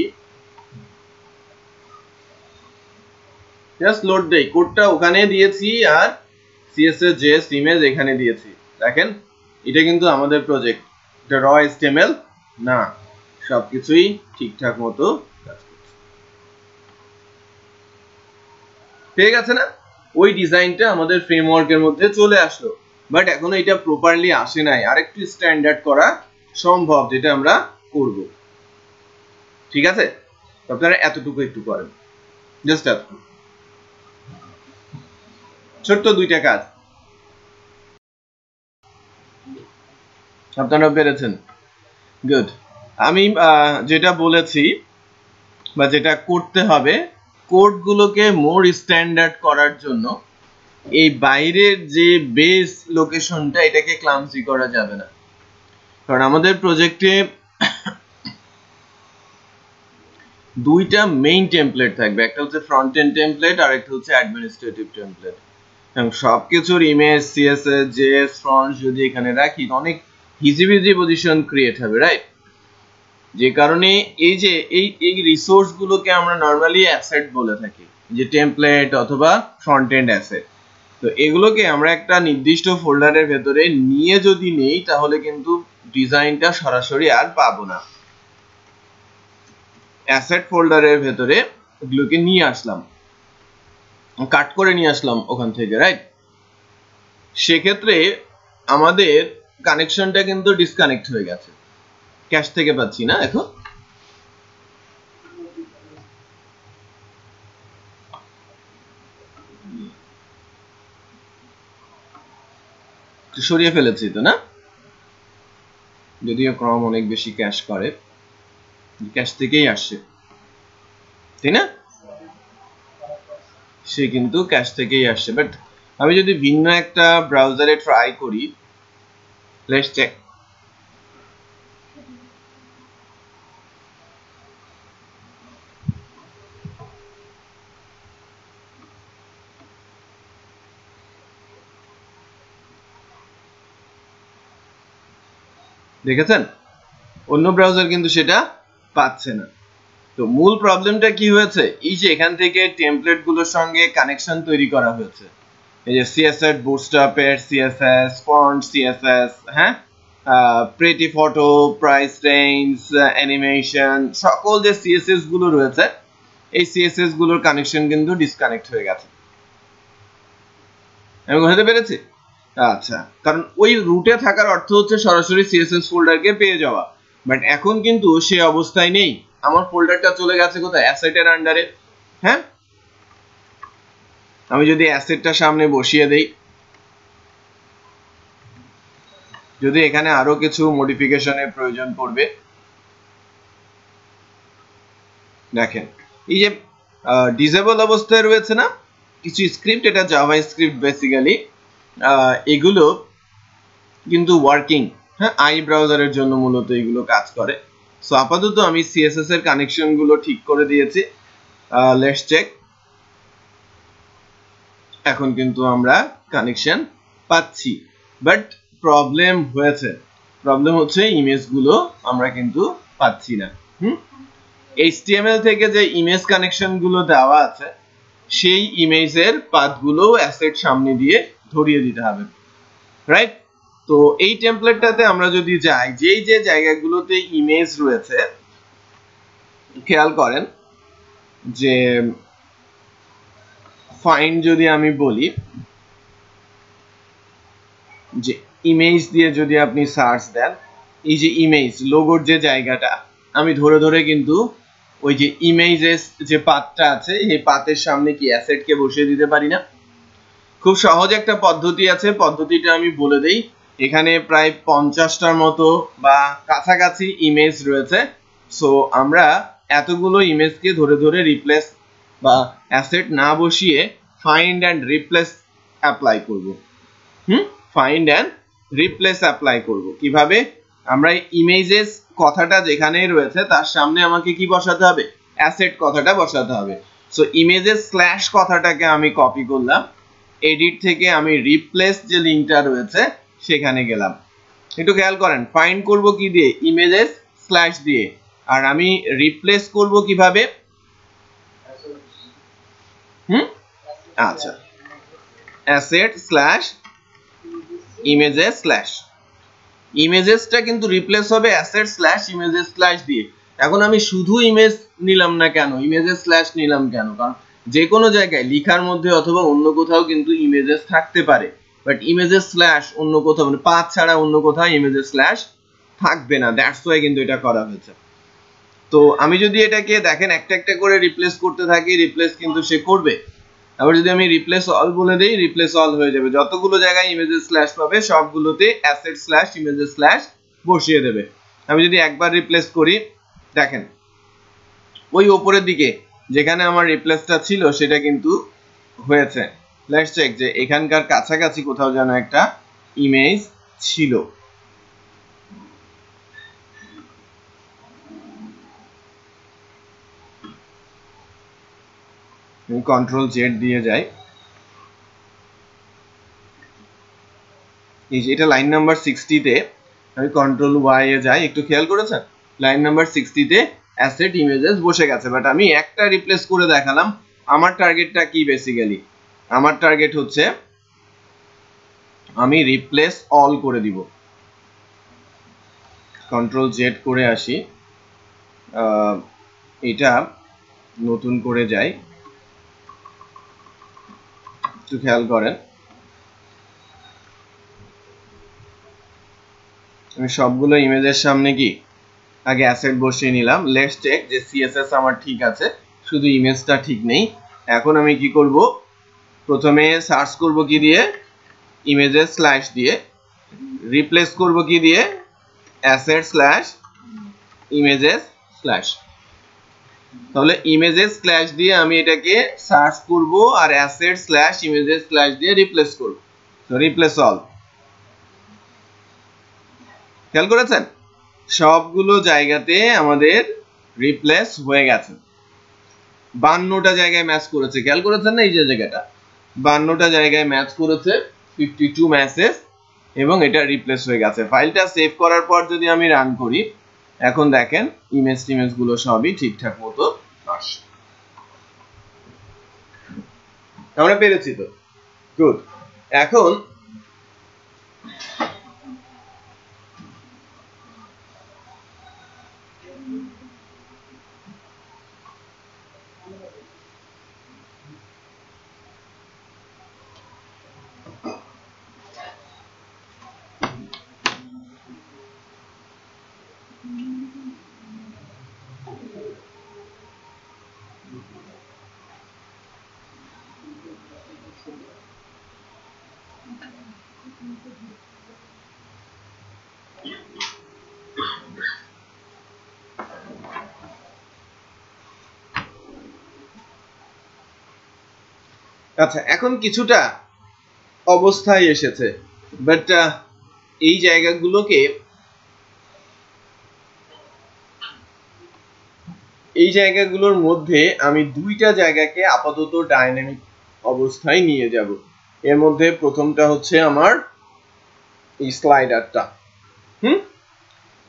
জাস্ট লোড দেই, কোডটা ওখানে দিয়েছি আর সিএসএস, জেএস, ইমেজ এখানে দিয়েছি। দেখেন এটা কিন্তু আমাদের প্রজেক্ট, এটা র এচটিএমএল না, সবকিছুই ঠিকঠাক মতো কাজ করছে। ঠিক আছে না? ওই ডিজাইনটা আমাদের ফ্রেমওয়ার্কের মধ্যে চলে আসলো, বাট এখনো এটা প্রপারলি আসে নাই। আরেকটু স্ট্যান্ডার্ড করা সম্ভব, যেটা আমরা করব। ঠিক আছে, আপনারা এতটুকু একটু করেন, জাস্ট এতটুকু, ছোট্ট দুইটা কাজ আপনারা পেরেছেন। গুড। আমি যেটা বলেছি বা যেটা করতে হবে, কোডগুলোকে মোর স্ট্যান্ডার্ড করার জন্য এই বাইরের যে বেস লোকেশনটা, এটাকে ক্লামসি করা যাবে না। কারণ আমাদের প্রজেক্টে দুইটা মেইন টেমপ্লেট থাকবে, একটা হচ্ছে ফ্রন্ট এন্ড টেমপ্লেট আর একটা হচ্ছে অ্যাডমিনিস্ট্রেটিভ টেমপ্লেট। এবং সবকিছুর ইমেজ, সিএসএস, জেএস, ফন্টস যদি এখানে রাখি, অনেক হিজিবিজি পজিশন ক্রিয়েট হবে, রাইট? যে কারণে এই যে এই রিসোর্স গুলোকে আমরা নরমালি অ্যাসেট বলে থাকি, যে টেমপ্লেট অথবা ফ্রন্ট এন্ড অ্যাসেট। তো এগুলোকে আমরা একটা নির্দিষ্ট ফোল্ডারের ভেতরে নিয়ে যদি নেই, তাহলে কিন্তু ডিজাইনটা সরাসরি আর পাবো না। অ্যাসেট ফোল্ডারের ভেতরে এগুলোকে নিয়ে আসলাম, কাট করে নিয়ে আসলাম ওখান থেকে, রাইট? সেক্ষেত্রে আমাদের কানেকশনটা কিন্তু ডিসকানেক্ট হয়ে গেছে, ক্যাশ থেকে পাচ্ছি না। এখন সরিয়ে ফেলেছি তো না, যদিও ক্রম অনেক বেশি ক্যাশ করে, ক্যাশ থেকেই আসছে, তাই না? সে কিন্তু ক্যাশ থেকেই আসছে। বাট আমি যদি ভিন্ন একটা ব্রাউজারে ট্রাই করি, লেটস চেক। দেখেছেন, অন্য ব্রাউজার কিন্তু সেটা পাচ্ছে না। তো মূল প্রবলেমটা কি হয়েছে, এই যে এখান থেকে টেমপ্লেট গুলোর সঙ্গে কানেকশন তৈরি করা হয়েছে, এই যে সিএসএস, বুটস্ট্র্যাপের সিএসএস, ফন্ট সিএসএস, হ্যাঁ, pretty photo, price range, animation, সকল যে সিএসএস গুলো রয়েছে, এই সিএসএস গুলোর কানেকশন কিন্তু ডিসকানেক্ট হয়ে গেছে। আমি বুঝতে পেরেছি? আচ্ছা, কারণ ওই রুটে থাকার অর্থ হচ্ছে সরাসরি সিএসএস ফোল্ডারকে পেয়ে যাওয়া, বাট এখন কিন্তু সে অবস্থায় নেই। আমার ফোল্ডারটা চলে গেছে কোথায়? অ্যাসেটের আন্ডারে। হ্যাঁ, আমি যদি অ্যাসেটটা সামনে বসিয়ে দেই, যদি এখানে আরো কিছু মডিফিকেশনের প্রয়োজন পড়বে, দেখেন এই যে ডিসেবল অবস্থায় রয়েছে না কিছু স্ক্রিপ্ট, এটা জাভা স্ক্রিপ্ট বেসিক্যালি, এগুলো কিন্তু ওয়ার্কিং, হ্যাঁ, আই ব্রাউজারের জন্য মূলত এগুলো কাজ করে। সো আপাতত আমি সিএসএস এর কানেকশন গুলো ঠিক করে দিয়েছি। Let's check. এখন কিন্তু আমরা কানেকশন পাচ্ছি, বাট প্রবলেম হয়েছে। প্রবলেম হচ্ছে ইমেজ গুলো আমরা কিন্তু পাচ্ছি না। HTML থেকে যে ইমেজ কানেকশন গুলো দেওয়া আছে সেই ইমেজের পাথগুলো অ্যাসেট সামনে দিয়ে ধরিয়ে দিতে হবে, রাইট? তো এই টেমপ্লেটটাতে আমরা যদি যাই, যেই যে জায়গাগুলোতে ইমেজ রয়েছে, খেয়াল করেন যে ফাইন্ড যদি আমি বলি যে ইমেজ দিয়ে যদি আপনি সার্চ দেন, এই যে ইমেজ লোগোর যে জায়গাটা, আমি ধরে ধরে কিন্তু ওই যে ইমেজেস যে পাথটা আছে এই পাথের সামনে কি অ্যাসেটকে বসিয়ে দিতে পারি না? খুব সহজ একটা পদ্ধতি আছে, পদ্ধতিটা আমি বলে দেই। এখানে প্রায় 50টার মতো বা কাছাকাছি ইমেজ রয়েছে। সো আমরা এতগুলো ইমেজকে ধরে ধরে রিপ্লেস বা অ্যাসেট না বসিয়ে ফাইন্ড অ্যান্ড রিপ্লেস অ্যাপ্লাই করব। ফাইন্ড অ্যান্ড রিপ্লেস অ্যাপ্লাই করব কিভাবে? আমরা ইমেজেস কথাটা যেখানেই রয়েছে তার সামনে আমাকে কি বসাতে হবে? অ্যাসেট কথাটা বসাতে হবে। সো ইমেজেস স্ল্যাশ কথাটাকে আমি কপি করলাম, এডিট থেকে আমি রিপ্লেস যে লিংকটা রয়েছে সেখানে গেলাম। একটু খেয়াল করেন, ফাইন্ড করব কি দিয়ে? ইমেজেস স্ল্যাশ দিয়ে। আর আমি রিপ্লেস করব কিভাবে? আচ্ছা, অ্যাসেট স্ল্যাশ ইমেজেস স্ল্যাশ। ইমেজেসটা কিন্তু রিপ্লেস হবে অ্যাসেট স্ল্যাশ ইমেজেস স্ল্যাশ দিয়ে। এখন আমি শুধু ইমেজ নিলাম না কেন, ইমেজেস স্ল্যাশ নিলাম কেন? কারণ যে কোনো জায়গায় লেখার মধ্যে অথবা অন্য কোথাও কিন্তু ইমেজেস থাকতে পারে, বাট ইমেজেস স্ল্যাশ অন্য কোথাও মানে পাথ ছাড়া অন্য কোথাও ইমেজেস স্ল্যাশ থাকবে না। দ্যাটস ওয়াই কিন্তু এটা করা হয়েছে। তো আমি যদি এটাকে দেখেন একটা একটা করে রিপ্লেস করতে থাকি, রিপ্লেস কিন্তু সে করবে। আবার যদি আমি রিপ্লেস অল বলে দেই, রিপ্লেস অল হয়ে যাবে। যতগুলো জায়গায় ইমেজেস স্ল্যাশ পাবে সবগুলোতে অ্যাসেট স্ল্যাশ ইমেজেস স্ল্যাশ বসিয়ে দেবে। আমি যদি একবার রিপ্লেস করি, দেখেন ওই উপরের দিকে যেখানে আমার রিপ্লেসটা ছিল সেটা কিন্তু হয়েছে। লেটস চেক যে এখানকার কাছাকাছি কোথাও যেন একটা ইমেজ ছিল। আমি কন্ট্রোল জেড দিয়ে যাই, এই যে এটা লাইন নাম্বার 60 তে, আমি কন্ট্রোল ওয়াই এ যাই, একটু খেয়াল করেছেন লাইন নাম্বার 60 তে অ্যাসেট ইমেজেস বসে গেছে। বাট আমি একটা রিপ্লেস করে দেখালাম। আমার টার্গেটটা কি? বেসিক্যালি আমার টার্গেট হচ্ছে আমি রিপ্লেস অল করে দিব। কন্ট্রোল জেড করে আসি, এটা নতুন করে যাই, একটু খেয়াল করেন আমি সবগুলো ইমেজের সামনে কি আগে অ্যাসেট বসিয়ে নিলাম। লেটস চেক যে সিএসএস আমার ঠিক আছে, শুধু ইমেজটা ঠিক নেই। এখন আমি কি করব? প্রথমে সার্চ করব কি দিয়ে? ইমেজেস স্ল্যাশ দিয়ে। রিপ্লেস করব কি দিয়ে? Asset slash images slash. তাহলে ইমেজেস স্ল্যাশ দিয়ে আমি এটাকে সার্চ করব আর অ্যাসেট স্ল্যাশ ইমেজেস স্ল্যাশ দিয়ে রিপ্লেস করব। তো রিপ্লেস অল, খেয়াল করেছেন সবগুলো জায়গাতে আমাদের রিপ্লেস হয়ে গেছে। 52টা জায়গায় ম্যাচ করেছে, খেয়াল করেছেন না? এই যে জায়গাটা 52টা জায়গায় ম্যাচ করেছে, 52 ম্যাচেস, এবং এটা রিপ্লেস হয়ে গেছে। ফাইলটা সেভ করার পর যদি আমি রান করি, এখন দেখেন ইমেজ টিমেজ গুলো সবই ঠিকঠাক মতো আসছে। আমরা পেরেছি তো? গুড। এখন আচ্ছা, এখন কিছুটা অবস্থায় এসেছে, বাট এই জায়গাগুলোকে এই জায়গাগুলোর মধ্যে আমি দুইটা জায়গাকে আপাতত ডাইনামিক অবস্থায় নিয়ে যাব। এর মধ্যে প্রথমটা হচ্ছে আমার এই স্লাইডারটা।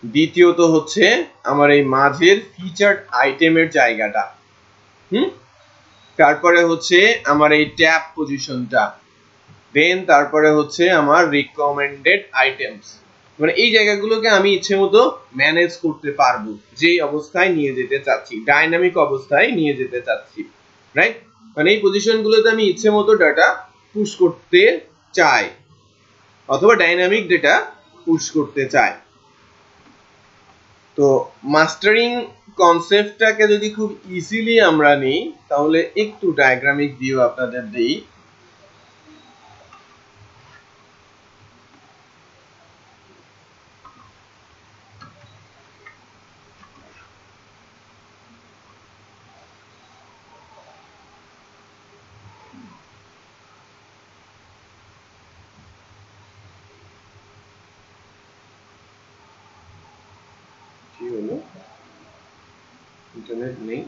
দ্বিতীয়ত হচ্ছে আমার এই মাঝের ফিচার্ড আইটেমের জায়গাটা, তারপরে হচ্ছে আমার এই ট্যাব পজিশনটা, দেন তারপরে হচ্ছে আমার রিকমেন্ডেড আইটেমস। মানে এই জায়গাগুলোকে আমি ইচ্ছে মতো ম্যানেজ করতে পারবো, যেই অবস্থায় নিয়ে যেতে চাচ্ছি, ডাইনামিক অবস্থায় নিয়ে যেতে চাচ্ছি, রাইট? মানে এই পজিশনগুলোতে আমি ইচ্ছে মতো ডাটা পুশ করতে চাই অথবা ডাইনামিক ডেটা পুশ করতে চাই। তো মাস্টারিং কনসেপ্টটাকে যদি খুব ইজিলি আমরা নিই তাহলে একটু ডায়াগ্রামিক ভিউ আপনাদের দিই। কি হলো, ইন্টারনেট নেই?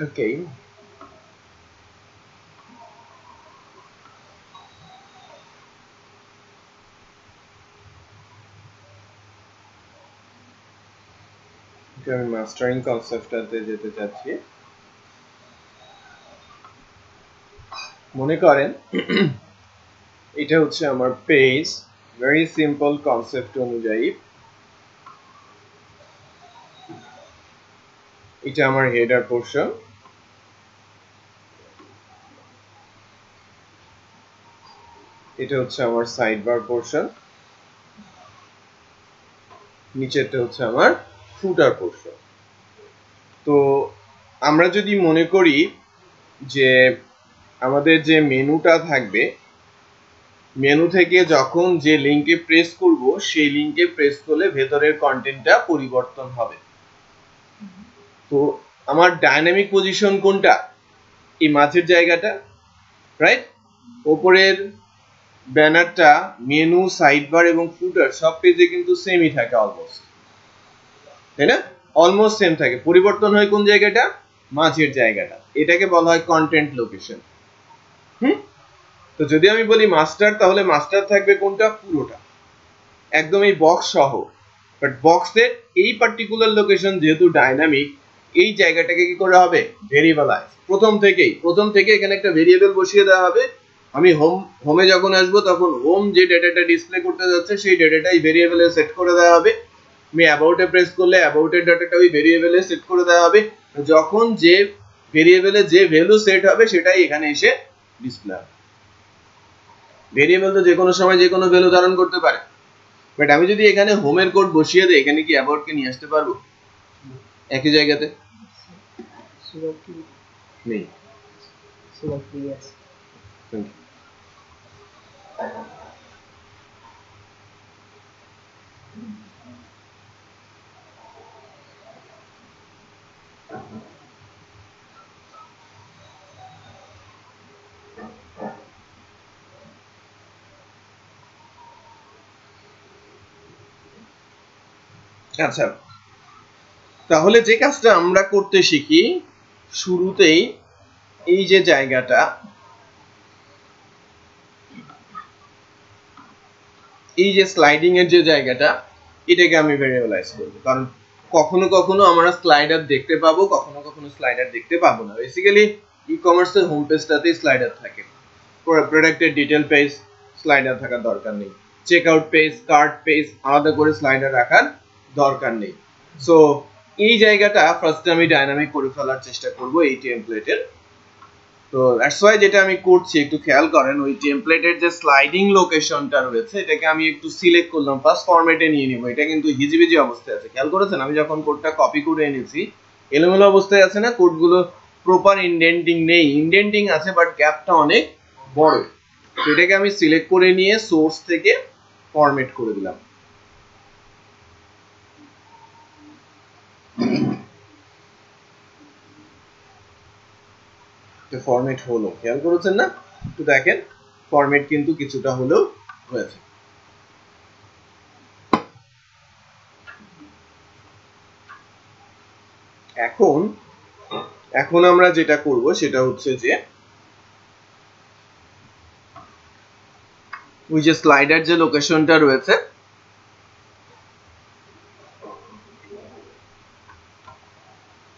Okay. আমি মাস্টারিং কনসেপ্টটাতে যেতে চাচ্ছি। মনে করেন এটা হচ্ছে আমার পেজ, ভেরি সিম্পল কনসেপ্ট অনুযায়ী এটা আমার হেডার পোর্শন, এটা হচ্ছে আমার সাইড বার পোর্শন, নিচেরটা হচ্ছে আমার ফুটার পোর্শন। তো আমরা যদি মনে করি যে আমাদের যে মেনুটা থাকবে, মেনু থেকে যখন যে লিংকে প্রেস করব সেই লিংকে প্রেস করলে ভেতরের কন্টেন্টটা পরিবর্তন হবে। তো আমার ডাইনামিক পজিশন কোনটা? এই মাঝের জায়গাটা, রাইট? উপরের ব্যানারটা, মেনু, সাইডবার এবং ফুটার সব পেজে কিন্তু সেমই থাকে অলমোস্ট, তাই না? অলমোস্ট সেম থাকে, পরিবর্তন হয় কোন জায়গাটা? মাঝের জায়গাটা। এটাকে বলা হয় কন্টেন্ট লোকেশন। তো যদি আমি বলি মাস্টার, তাহলে মাস্টার থাকবে কোনটা? পুরোটা, একদম এই বক্স সহ। বাট বক্সের এই পার্টিকুলার লোকেশন যেহেতু ডাইনামিক, এই জায়গাটাকে কি করে হবে? ভেরিয়েবলাইজ। প্রথম থেকে এখানে একটা ভেরিয়েবল বসিয়ে দেওয়া হবে। আমি হোমে যখন আসবো তখন হোম যে ডেটাটা ডিসপ্লে করতে যাচ্ছে সেই ডেটাটা এই ভেরিয়েবলে সেট করে দেওয়া হবে। আমি অ্যাবাউটে প্রেস করলে অ্যাবাউটের ডাটাটা ওই ভেরিয়েবলে সেট করে দেওয়া হবে। যখন যে ভেরিয়েবলে যে ভ্যালু সেট হবে সেটাই এখানে এসে ডিসপ্লে হবে। ভেরিয়েবল তো যে কোনো সময় যে কোনো ভ্যালু ধারণ করতে পারে, বাট আমি যদি এখানে হোমের কোড বসিয়ে দেই, এখানে কি অ্যাবাউটকে নিয়ে আসতে পারবো একই জায়গাতে? নেই। আচ্ছা, তাহলে যে কাজটা আমরা করতে শিখি শুরুতেই, এই যে জায়গাটা, এই যে স্লাইডিং এর যে জায়গাটা, এটাকে আমি ভেরিয়েবলাইজ করব। কারণ কখনো কখনো আমরা স্লাইডার দেখতে পাবো, কখনো কখনো স্লাইডার দেখতে পাবো না। বেসিক্যালি ই কমার্সের হোম পেজটাতে স্লাইডার থাকে, প্রোডাক্টের ডিটেল পেজ স্লাইডার থাকার দরকার নেই, check out page, cart page আলাদা করে স্লাইডার রাখার দরকার নেই। সো এই জায়গাটা ফার্স্টে আমি ডাইনামিক করে ফেলার চেষ্টা করব এই টেমপ্লেটের। তো দ্যাটস ওয়াই যেটা আমি করছি একটু খেয়াল করেন, ওই টেমপ্লেটের যে স্লাইডিং লোকেশনটা রয়েছে এটাকে আমি একটু সিলেক্ট করলাম, ফার্স্ট ফরম্যাটে নিয়ে নিব। এটা কিন্তু হিজিবিজি অবস্থায় আছে, খেয়াল করেছেন? আমি যখন কোডটা কপি করে এনেছি এলোমেলো অবস্থায় আছে না, কোডগুলো প্রপার ইনডেন্টিং নেই, ইনডেন্টিং আছে বাট গ্যাপটা অনেক বড়। তো এটাকে আমি সিলেক্ট করে নিয়ে সোর্স থেকে ফরম্যাট করে দিলাম। ফরম্যাট হলো, খেয়াল করেছেন না? তো দেখেন ফরম্যাট কিন্তু কিছুটা হলেও হয়েছে। এখন আমরা যেটা করব সেটা হচ্ছে যে ওই যে স্লাইডার যে লোকেশনটা রয়েছে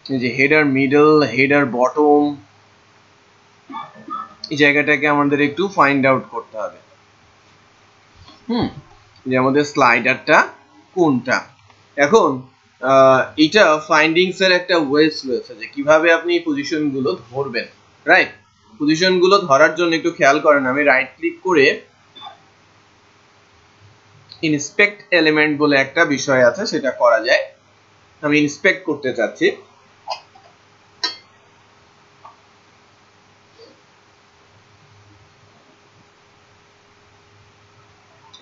এই যে হেডার মিডল, হেডার বটম, এই জায়গাটাকে আমাদের একটু ফাইন্ড আউট করতে হবে। যে আমাদের স্লাইডারটা কোনটা। এখন এটা ফাইন্ডিংস এর একটা ওয়েস রয়েছে যে কিভাবে আপনি পজিশন গুলো ধরবেন, রাইট? পজিশন গুলো ধরার জন্য একটু খেয়াল করেন, আমি রাইট ক্লিক করে ইন্সপেক্ট এলিমেন্ট বলে একটা বিষয় আছে সেটা করা যায়। আমি ইন্সপেক্ট করতে চাচ্ছি,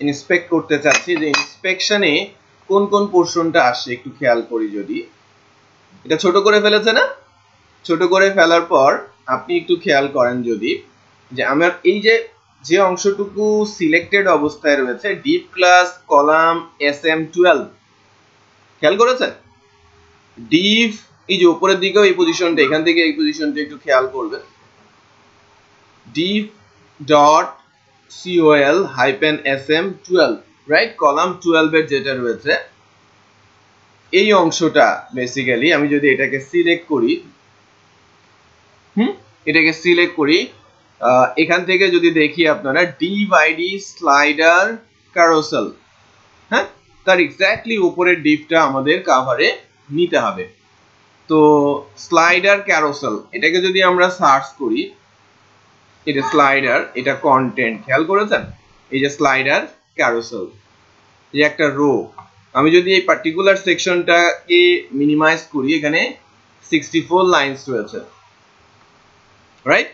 ইন্সপেক্ট করতে চাচ্ছি যে ইন্সপেকশনে কোন কোন পোরশনটা আসে একটু খেয়াল করি। যদি এটা ছোট করে ফেলেছে না, ছোট করে ফেলার পর আপনি একটু খেয়াল করেন যদি যে আমার এই যে অংশটুকু সিলেক্টেড অবস্থায় রয়েছে ডিপ ক্লাস কলাম SM12, খেয়াল করেছেন? ডিপ এই যে উপরের দিকেও এই পজিশনটা, এখান থেকে এই পজিশনটা একটু খেয়াল করবেন, deep dot col-SM12, right? Column 12 এর যেটা রয়েছে এই অংশটা বেসিক্যালি আমি যদি এটাকে সিলেক্ট করি, এটাকে সিলেক্ট করি, এখান থেকে যদি দেখি আপনারা DYD স্লাইডার ক্যারোসেল, হ্যাঁ, তার এক্স্যাক্টলি উপরের ডিপটা আমাদের কভারে নিতে হবে। তো স্লাইডার ক্যারোসেল এটাকে যদি আমরা সার্চ করি, এটা স্লাইডার, এটা কন্টেন্ট, খেয়াল করেছেন? এই যে স্লাইডার ক্যারোসেল, এই একটা রো, আমি যদি এই পার্টিকুলার সেকশনটাকে মিনিমাইজ করি, এখানে 64 লাইনস রয়েছে, রাইট?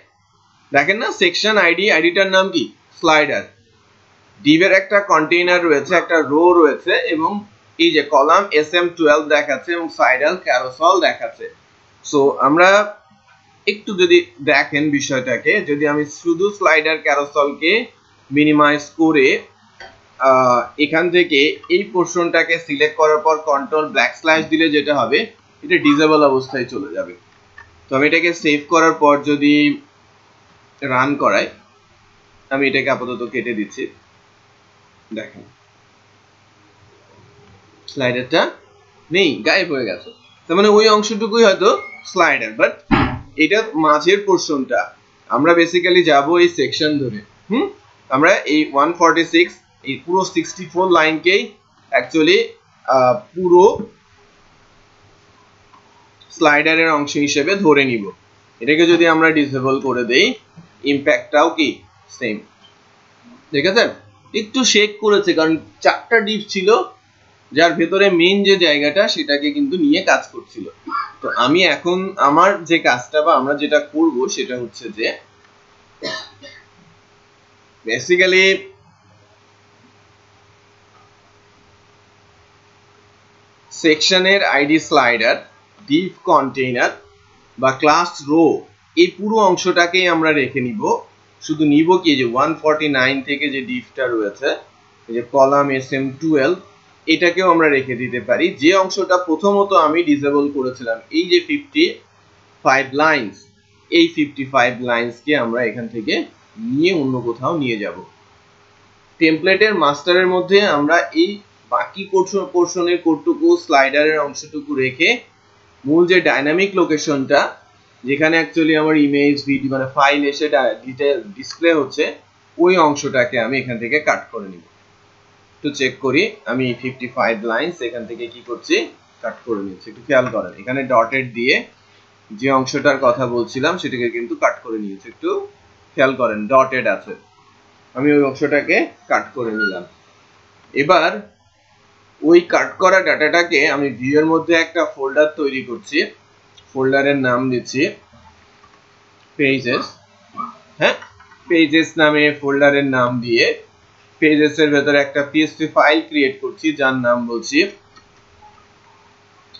দেখেন না সেকশন আইডিটার নাম কি? স্লাইডার। ডিভের একটা কন্টেইনার রয়েছে, একটা রো রয়েছে এবং এই যে কলাম SM12 দেখাচ্ছে এবং স্লাইডার ক্যারোসেল দেখাচ্ছে। সো আমরা একটু যদি দেখেন বিষয়টাকে, যদি আমি শুধু স্লাইডার ক্যারোসেলকে মিনিমাইজ করে এখান থেকে এই পোরশনটাকে সিলেক্ট করার পর কন্ট্রোল ব্যাকস্ল্যাশ দিলে যেটা হবে এটা ডিসেবল অবস্থায় চলে যাবে। তো আমি এটাকে সেভ করার পর যদি রান করাই, আমি এটাকে আপাতত কেটে দিচ্ছি, দেখেন স্লাইডারটা নেই, গায়েব হয়ে গেছে। তার মানে ওই অংশটুকুই হয়তো স্লাইডার, বাট এটা মাঝের পোরশনটা। আমরা বেসিক্যালি যাব এই সেকশন ধরে, আমরা এই 146 এই পুরো 64 লাইনকেই অ্যাকচুয়ালি পুরো স্লাইডারের অংশ হিসেবে ধরে নিব। এটাকে যদি আমরা ডিসেবল করে দেই, ইমপ্যাক্টটাও কি সেম, দেখেছেন? একটু শেক করেছে কারণ 4টা ডিপ ছিল যার ভেতরে মেইন যে জায়গাটা সেটাকে কিন্তু নিয়ে কাজ করছিল। তো আমি এখন আমার যে কাজটা বা আমরা যেটা করব সেটা হচ্ছে যে বেসিক্যালি সেকশনের আইডি স্লাইডার, ডিপ কন্টেইনার বা ক্লাস রো, এই পুরো অংশটাকেই আমরা রেখে নিব। শুধু নিব কি যে 149 থেকে যে ডিপটা রয়েছে এই যে কলাম SM12, এটাকেও আমরা রেখে দিতে পারি। যে অংশটা প্রথমত আমি ডিসেবল করেছিলাম এই যে 55 লাইনস, এই 55 লাইনসকে আমরা এখান থেকে নিয়ে অন্য কোথাও নিয়ে যাব। টেমপ্লেটের মাস্টারের মধ্যে আমরা এই বাকি পোরশনের কোডটুকু স্লাইডারের অংশটুকু রেখে মূল যে ডাইনামিক লোকেশনটা যেখানে অ্যাকচুয়ালি আমার ইমেজ ভিডিও মানে ফাইল এসে ডিটেইল ডিসপ্লে হচ্ছে ওই অংশটাকে আমি এখান থেকে কাট করে নিব তো চেক করি আমি 55 লাইনস এখান থেকে কি করছি কাট করে নিচ্ছি একটু খেয়াল করেন এখানে ডটেড দিয়ে যে অংশটার কথা বলছিলাম সেটাকে কিন্তু কাট করে নিয়েছি একটু খেয়াল করেন ডটেড আছে আমি ওই অংশটাকে কাট করে নিলাম এবার ওই কাট করা ডাটাটাকে আমি ভিউ এর মধ্যে একটা ফোল্ডার তৈরি করছি ফোল্ডারের নাম দিচ্ছি পেজেস হ্যাঁ পেজেস নামে ফোল্ডারের নাম দিয়ে পেজেস এর ভেতরে একটা পিএসপি ফাইল ক্রিয়েট করছি যার নাম বলছি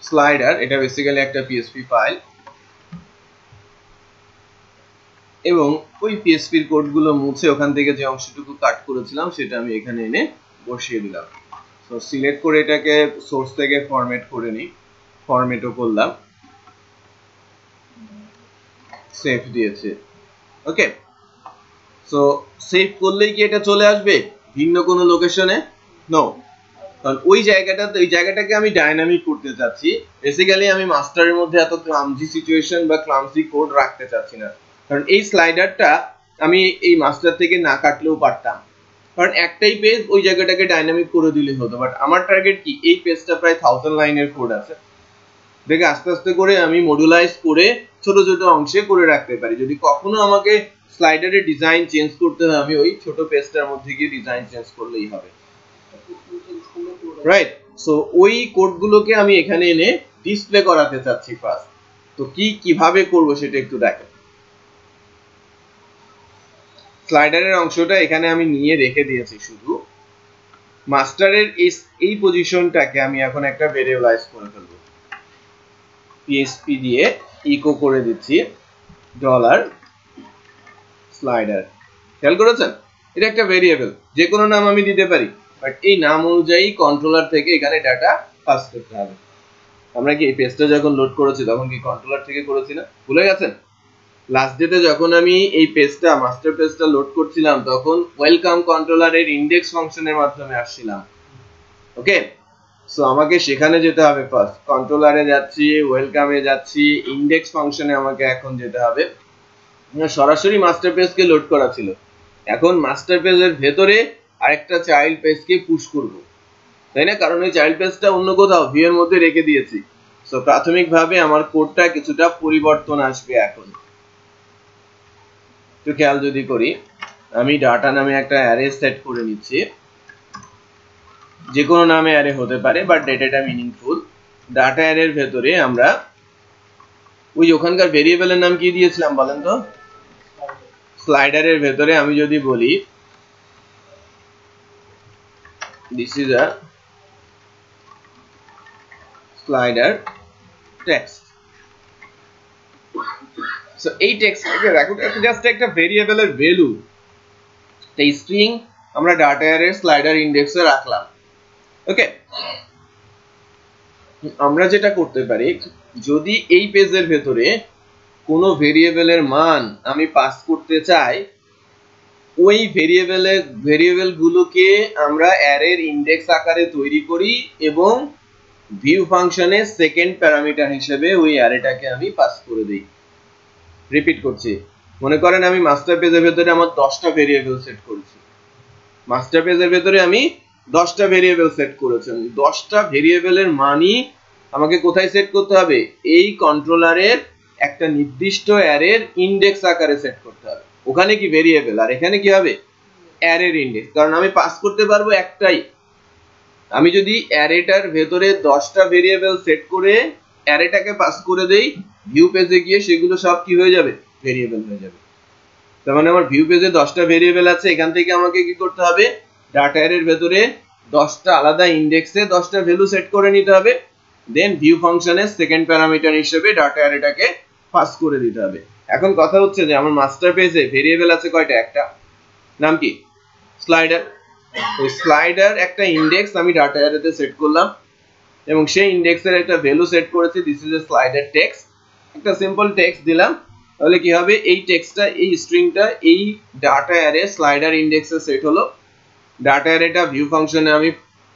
স্লাইডার এটা বেসিক্যালি একটা পিএসপি ফাইল এবং ওই পিএসপি এর কোডগুলো মুছে ওখান থেকে যে অংশটুকু কাট করেছিলাম সেটা আমি এখানে এনে বসিয়ে দিলাম সো সিলেক্ট করে এটাকে সোর্স থেকে ফরম্যাট করে নিই ফরম্যাটও করলাম সেভ দিয়েছি ওকে সো সেভ করলেই কি এটা চলে আসবে ভিন্ন কোনো লোকেশনে নো কারণ ওই জায়গাটাকে আমি ডাইনামিক করতে চাচ্ছি বেসিক্যালি আমি মাস্টারের মধ্যে এত ক্লামজি সিচুয়েশন বা ক্লামজি কোড রাখতে চাচ্ছি না কারণ এই স্লাইডারটা আমি এই মাস্টার থেকে না কাটলেও পারতাম কারণ একটাই পেজ ওই জায়গাটাকে ডাইনামিক করে দিলে হতো বাট আমার টার্গেট কি এই পেজটা প্রায় 1000 লাইনের কোড আছে দেখে আস্তে আস্তে করে আমি মডুলাইজ করে ছোট ছোট অংশে করে রাখতে পারি যদি কখনো আমাকে স্লাইডারের ডিজাইন চেঞ্জ করতে হয় আমি ওই ছোট পেজটার মধ্যে গিয়ে ডিজাইন চেঞ্জ করলেই হবে রাইট সো ওই কোডগুলোকে আমি এখানে এনে ডিসপ্লে করাতে চাচ্ছি ফার্স্ট তো কিভাবে করব সেটা একটু দেখেন স্লাইডারের অংশটা এখানে আমি নিয়ে রেখে দিয়েছি শুধু মাস্টারের এই পজিশনটাকে আমি এখন একটা ভেরিয়েবলাইজ করে ফেলব পিএসপি দিয়ে ইকো করে দিচ্ছি ডলার স্লাইডার খেয়াল করেছেন এটা একটা ভেরিয়েবল যে কোনো নাম আমি দিতে পারি বাট এই নাম অনুযায়ী কন্ট্রোলার থেকে এখানে ডাটা পাস করতে হবে আমরা কি এই পেজটা যখন লোড করেছি তখন কি কন্ট্রোলার থেকে করেছি না ভুলে গেছেন লাস্ট ডেতে যখন আমি এই পেজটা মাস্টার পেজটা লোড করছিলাম তখন ওয়েলকাম কন্ট্রোলারের ইনডেক্স ফাংশনের মাধ্যমে আসছিলাম ওকে সো আমাকে সেখানে যেতে হবে ফার্স্ট কন্ট্রোলারে যাচ্ছি ওয়েলকামে যাচ্ছি ইনডেক্স ফাংশনে আমাকে এখন যেতে হবে সরাসরি মাস্টার পেজকে লোড করা ছিল এখন মাস্টার পেজের ভেতরে আরেকটা চাইল্ড পেজকে পুশ করব তাই না কারণ ওই চাইল্ড পেজটা অন্য কোথাও ভিউ এর মধ্যে রেখে দিয়েছি সো প্রাথমিকভাবে আমার কোডটা কিছুটা পরিবর্তন আসবে এখন তো খেয়াল যদি করি আমি ডাটা নামে একটা অ্যারে সেট করে নিচ্ছি যে কোনো নামে অ্যারে হতে পারে বাট ডেটাটা মিনিংফুল ডাটা অ্যারের ভেতরে আমরা ওই ওখানকার ভেরিয়েবলের নাম কি দিয়েছিলাম বলেন তো স্লাইডারের ভেতরে আমি যদি বলি this is a slider text so এই টেক্সটটাকে রাখো এটা জাস্ট একটা ভেরিয়েবলের ভ্যালু এই স্ট্রিং আমরা ডাটা অ্যারের স্লাইডার ইনডেক্সে রাখলাম ওকে আমরা যেটা করতে পারি যদি এই পেজের ভেতরে কোনো ভেরিয়েবলের মান আমি পাস করতে চাই ওই ভেরিয়েবলগুলোকে আমরা অ্যারের ইনডেক্স আকারে তৈরি করি এবং ভিউ ফাংশনে সেকেন্ড প্যারামিটার হিসেবে ওই অ্যারেটাকে আমি পাস করে দেই রিপিট করছি মনে করেন আমি মাস্টার পেজের ভেতরে আমার 10টা ভেরিয়েবল সেট করেছি মাস্টার পেজের ভেতরে আমি 10টা ভেরিয়েবল সেট করেছি 10টা ভেরিয়েবলের মানই আমাকে কোথায় সেট করতে হবে এই কন্ট্রোলারের একটা নির্দিষ্ট অ্যারের ইনডেক্স আকারে সেট করতে হবে ওখানে কি ভেরিয়েবল আর এখানে কি হবে অ্যারের ইনডেক্স কারণ আমি পাস করতে পারবো একটাই আমি যদি অ্যারেটার ভেতরে 10টা ভেরিয়েবল সেট করে অ্যারেটাকে পাস করে দেই ভিউ পেজে গিয়ে সেগুলো সব কি হয়ে যাবে ভেরিয়েবল হয়ে যাবে তার মানে আমার ভিউ পেজে 10টা ভেরিয়েবল আছে এখান থেকে আমাকে কি করতে হবে ডাটা অ্যারের ভেতরে 10টা আলাদা ইনডেক্সে 10টা ভ্যালু সেট করে নিতে হবে দেন ভিউ ফাংশনের সেকেন্ড প্যারামিটার হিসেবে ডাটা অ্যারেটাকে পাস করে দিতে হবে এখন কথা হচ্ছে যে আমার মাস্টার পেজে ভেরিয়েবল আছে কয়টা একটা নাম কি স্লাইডার ওই স্লাইডার একটা ইনডেক্স আমি ডাটা অ্যারেতে সেট করলাম এবং সেই ইনডেক্সের একটা ভ্যালু সেট করেছি this is a slider text একটা সিম্পল টেক্সট দিলাম তাহলে কি হবে এই টেক্সটটা এই স্ট্রিংটা এই ডাটা অ্যারে স্লাইডার ইনডেক্সে সেট হলো ডাটা অ্যারেটা ভিউ ফাংশনে আমি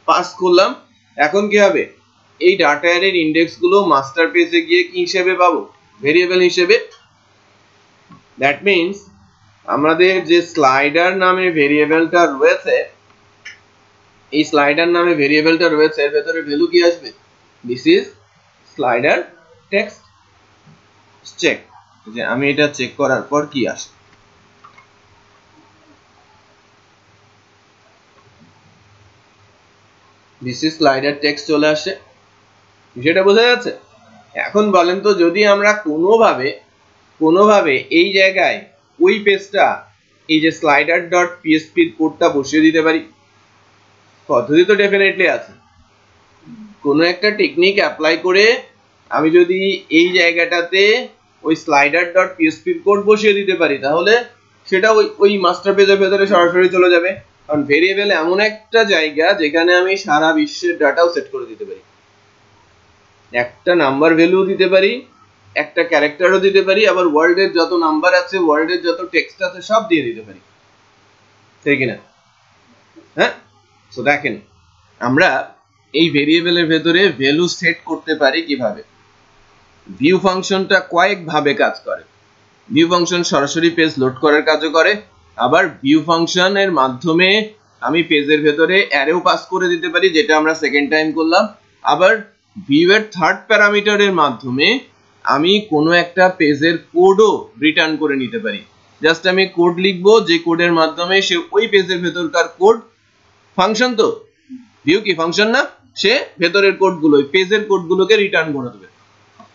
পাস করলাম এখন কি হবে এই ডাটা অ্যারের ইনডেক্সগুলো মাস্টার পেজে গিয়ে কি হিসেবে পাবো ভেরিয়েবল হিসেবে দ্যাট মিন্স আমাদের যে স্লাইডার নামে ভেরিয়েবলটা রয়েছে, এই স্লাইডার নামে ভেরিয়েবলটা রয়েছে, এর ভেতরে ভ্যালু কি আসবে? This is slider text check, যে আমি এটা চেক করার পর কি আসে। দিস ইজ স্লাইডার টেক্সট চলে আসে, সেটা বোঝা যাচ্ছে? এখন বলেন তো, যদি আমরা কোনোভাবে এই জায়গায় ওই পেজটা, এই যে স্লাইডার ডট পিএসপি এর কোডটা বসিয়ে দিতে পারি, পদ্ধতি তো ডেফিনেটলি আছে। কোনো একটা টেকনিক অ্যাপ্লাই করে আমি যদি এই জায়গাটাতে ওই স্লাইডার ডট পিএসপি এর কোড বসিয়ে দিতে পারি, তাহলে সেটা ওই মাস্টার পেজের ভেতরে সরাসরি চলে যাবে। কারণ ভেরিয়েবল এমন একটা জায়গা যেখানে আমি সারা বিশ্বের ডাটাও সেট করে দিতে পারি, একটা নাম্বার ভ্যালু দিতে পারি, একটা ক্যারেক্টারও দিতে পারি, আবার ওয়ার্ল্ডের যত নাম্বার আছে, ওয়ার্ল্ডের যত টেক্সট আছে সব দিয়ে দিতে পারি, ঠিক না? হ্যাঁ, সো দেখেন আমরা এই ভেরিয়েবলের ভেতরে ভ্যালু সেট করতে পারি কিভাবে। ভিউ ফাংশনটা কয়েক ভাবে কাজ করে। ভিউ ফাংশন সরাসরি পেজ লোড করার কাজও করে, আবার ভিউ ফাংশনের মাধ্যমে আমি পেজের ভেতরে অ্যারেও পাস করে দিতে পারি, যেটা আমরা সেকেন্ড টাইম করলাম। আবার ভিউ এর থার্ড প্যারামিটারের মাধ্যমে আমি কোনো একটা পেজের কোডও রিটার্ন করে নিতে পারি। জাস্ট আমি কোড লিখবো, যে কোডের মাধ্যমে সে ওই পেজের ভেতরকার কোড, ফাংশন তো ভিউ কি ফাংশন না, সে ভেতরের কোডগুলো, পেজের কোডগুলোকে রিটার্ন করে দেবে।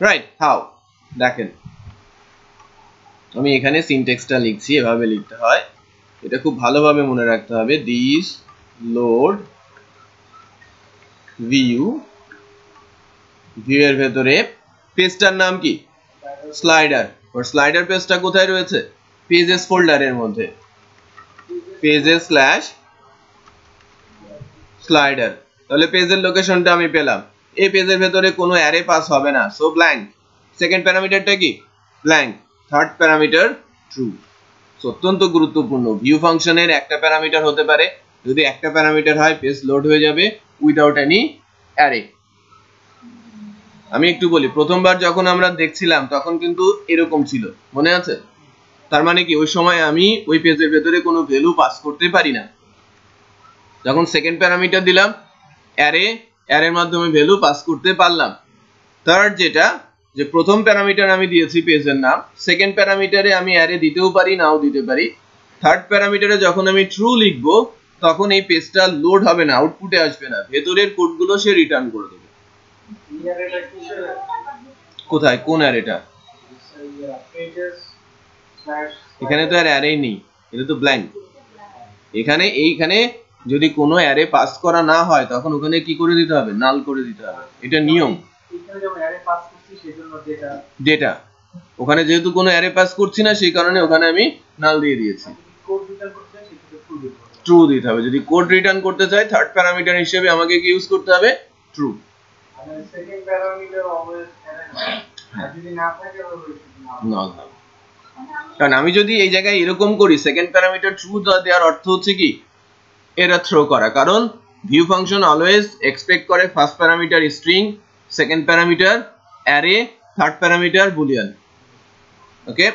রাইট? হাউ? দেখেন আমি এখানে সিনট্যাক্সটা লিখছি, এভাবে লিখতে হয়, এটা খুব ভালোভাবে মনে রাখতে হবে। দিস লোড ভিউ, ভিউ এর ভেতরে পেজটার নাম কি? স্লাইডার। আর স্লাইডার পেজটা কোথায় রয়েছে? পেজেস ফোল্ডারের মধ্যে, পেজেস স্ল্যাশ স্লাইডার। তাহলে পেজের লোকেশনটা আমি পেলাম। এই পেজের ভেতরে কোনো অ্যারে পাস হবে না, সো ব্ল্যাঙ্ক। সেকেন্ড প্যারামিটারটা কি? ব্ল্যাঙ্ক। Third parameter true. অত্যন্ত গুরুত্বপূর্ণ, ভিউ ফাংশনের একটা প্যারামিটার হতে পারে, যদি একটা প্যারামিটার হয় পেজ লোড হয়ে যাবে উইদাউট এনি অ্যারে। আমি একটু বলি, প্রথমবার যখন আমরা দেখছিলাম তখন কিন্তু এরকম ছিল, মনে আছে? তার মানে কি ওই সময় আমি ওই পেজের ভেতরে কোনো ভ্যালু পাস করতে পারি না। যখন সেকেন্ড প্যারামিটার দিলাম অ্যারে, অ্যারের মাধ্যমে ভ্যালু পাস করতে পারলাম। থার্ড যেটা, যে প্রথম প্যারামিটার আমি দিয়েছি পেজের নাম, সেকেন্ড প্যারামিটারে আমি অ্যারে দিতেও পারি, নাও দিতে পারি। থার্ড প্যারামিটারে যখন আমি ট্রু লিখবো, তখন এই পেজটা লোড হবে না, আউটপুটে আসবে না, ভেতরের কোডগুলো সে রিটার্ন করে দেবে। কোথায়? কোন অ্যারেটা? এখানে তো আর অ্যারেই নেই, এটা তো ব্ল্যাঙ্ক। এইখানে যদি কোনো অ্যারে পাস করা না হয়, তখন ওখানে কি করে দিতে হবে? নাল করে দিতে হবে, এটা নিয়ম। ডেটা, ওখানে যেহেতু কোনো অ্যারে পাস করছি না, সেই কারণে ওখানে আমি নাল দিয়ে দিয়েছি। ট্রু দিতে হবে। যদি কোড রিটার্ন করতে চাই, থার্ড প্যারামিটার হিসেবে আমাকে কি ইউজ করতে হবে? True. Second parameter always array আর যদি না থাকে নাল। কারণ আমি যদি এই জায়গায় এরকম করি, সেকেন্ড প্যারামিটার ট্রু দেওয়ার অর্থ হচ্ছে কি? এরা থ্রো করা। কারণ ভিউ ফাংশন অলওয়েজ এক্সপেক্ট করে first parameter string, second parameter array, third parameter boolean. Okay,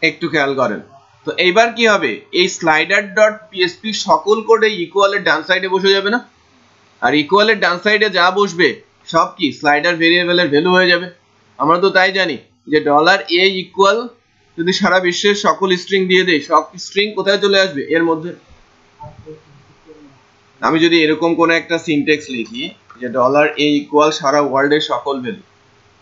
একটু খেয়াল করেন তো। এইবার কি হবে? এই স্লাইডার ডট পিএসপি সকল কোডে ইকুয়ালের ডান সাইডে বসে যাবে না? আর ইকুয়ালের ডান সাইডে যা বসবে সব কি? স্লাইডার ভেরিয়েবলের ভ্যালু হয়ে যাবে। আমরা তো তাই জানি যে $a ইকুয়াল, যদি সারা বিশ্বের সকল স্ট্রিং দিয়ে দেই, সব স্ট্রিং কোথায় চলে আসবে? এর মধ্যে। আমি যদি এরকম কোন একটা সিনট্যাক্স লিখি যে $a ইকুয়াল সারা ওয়ার্ল্ডের সকল ভ্যালু,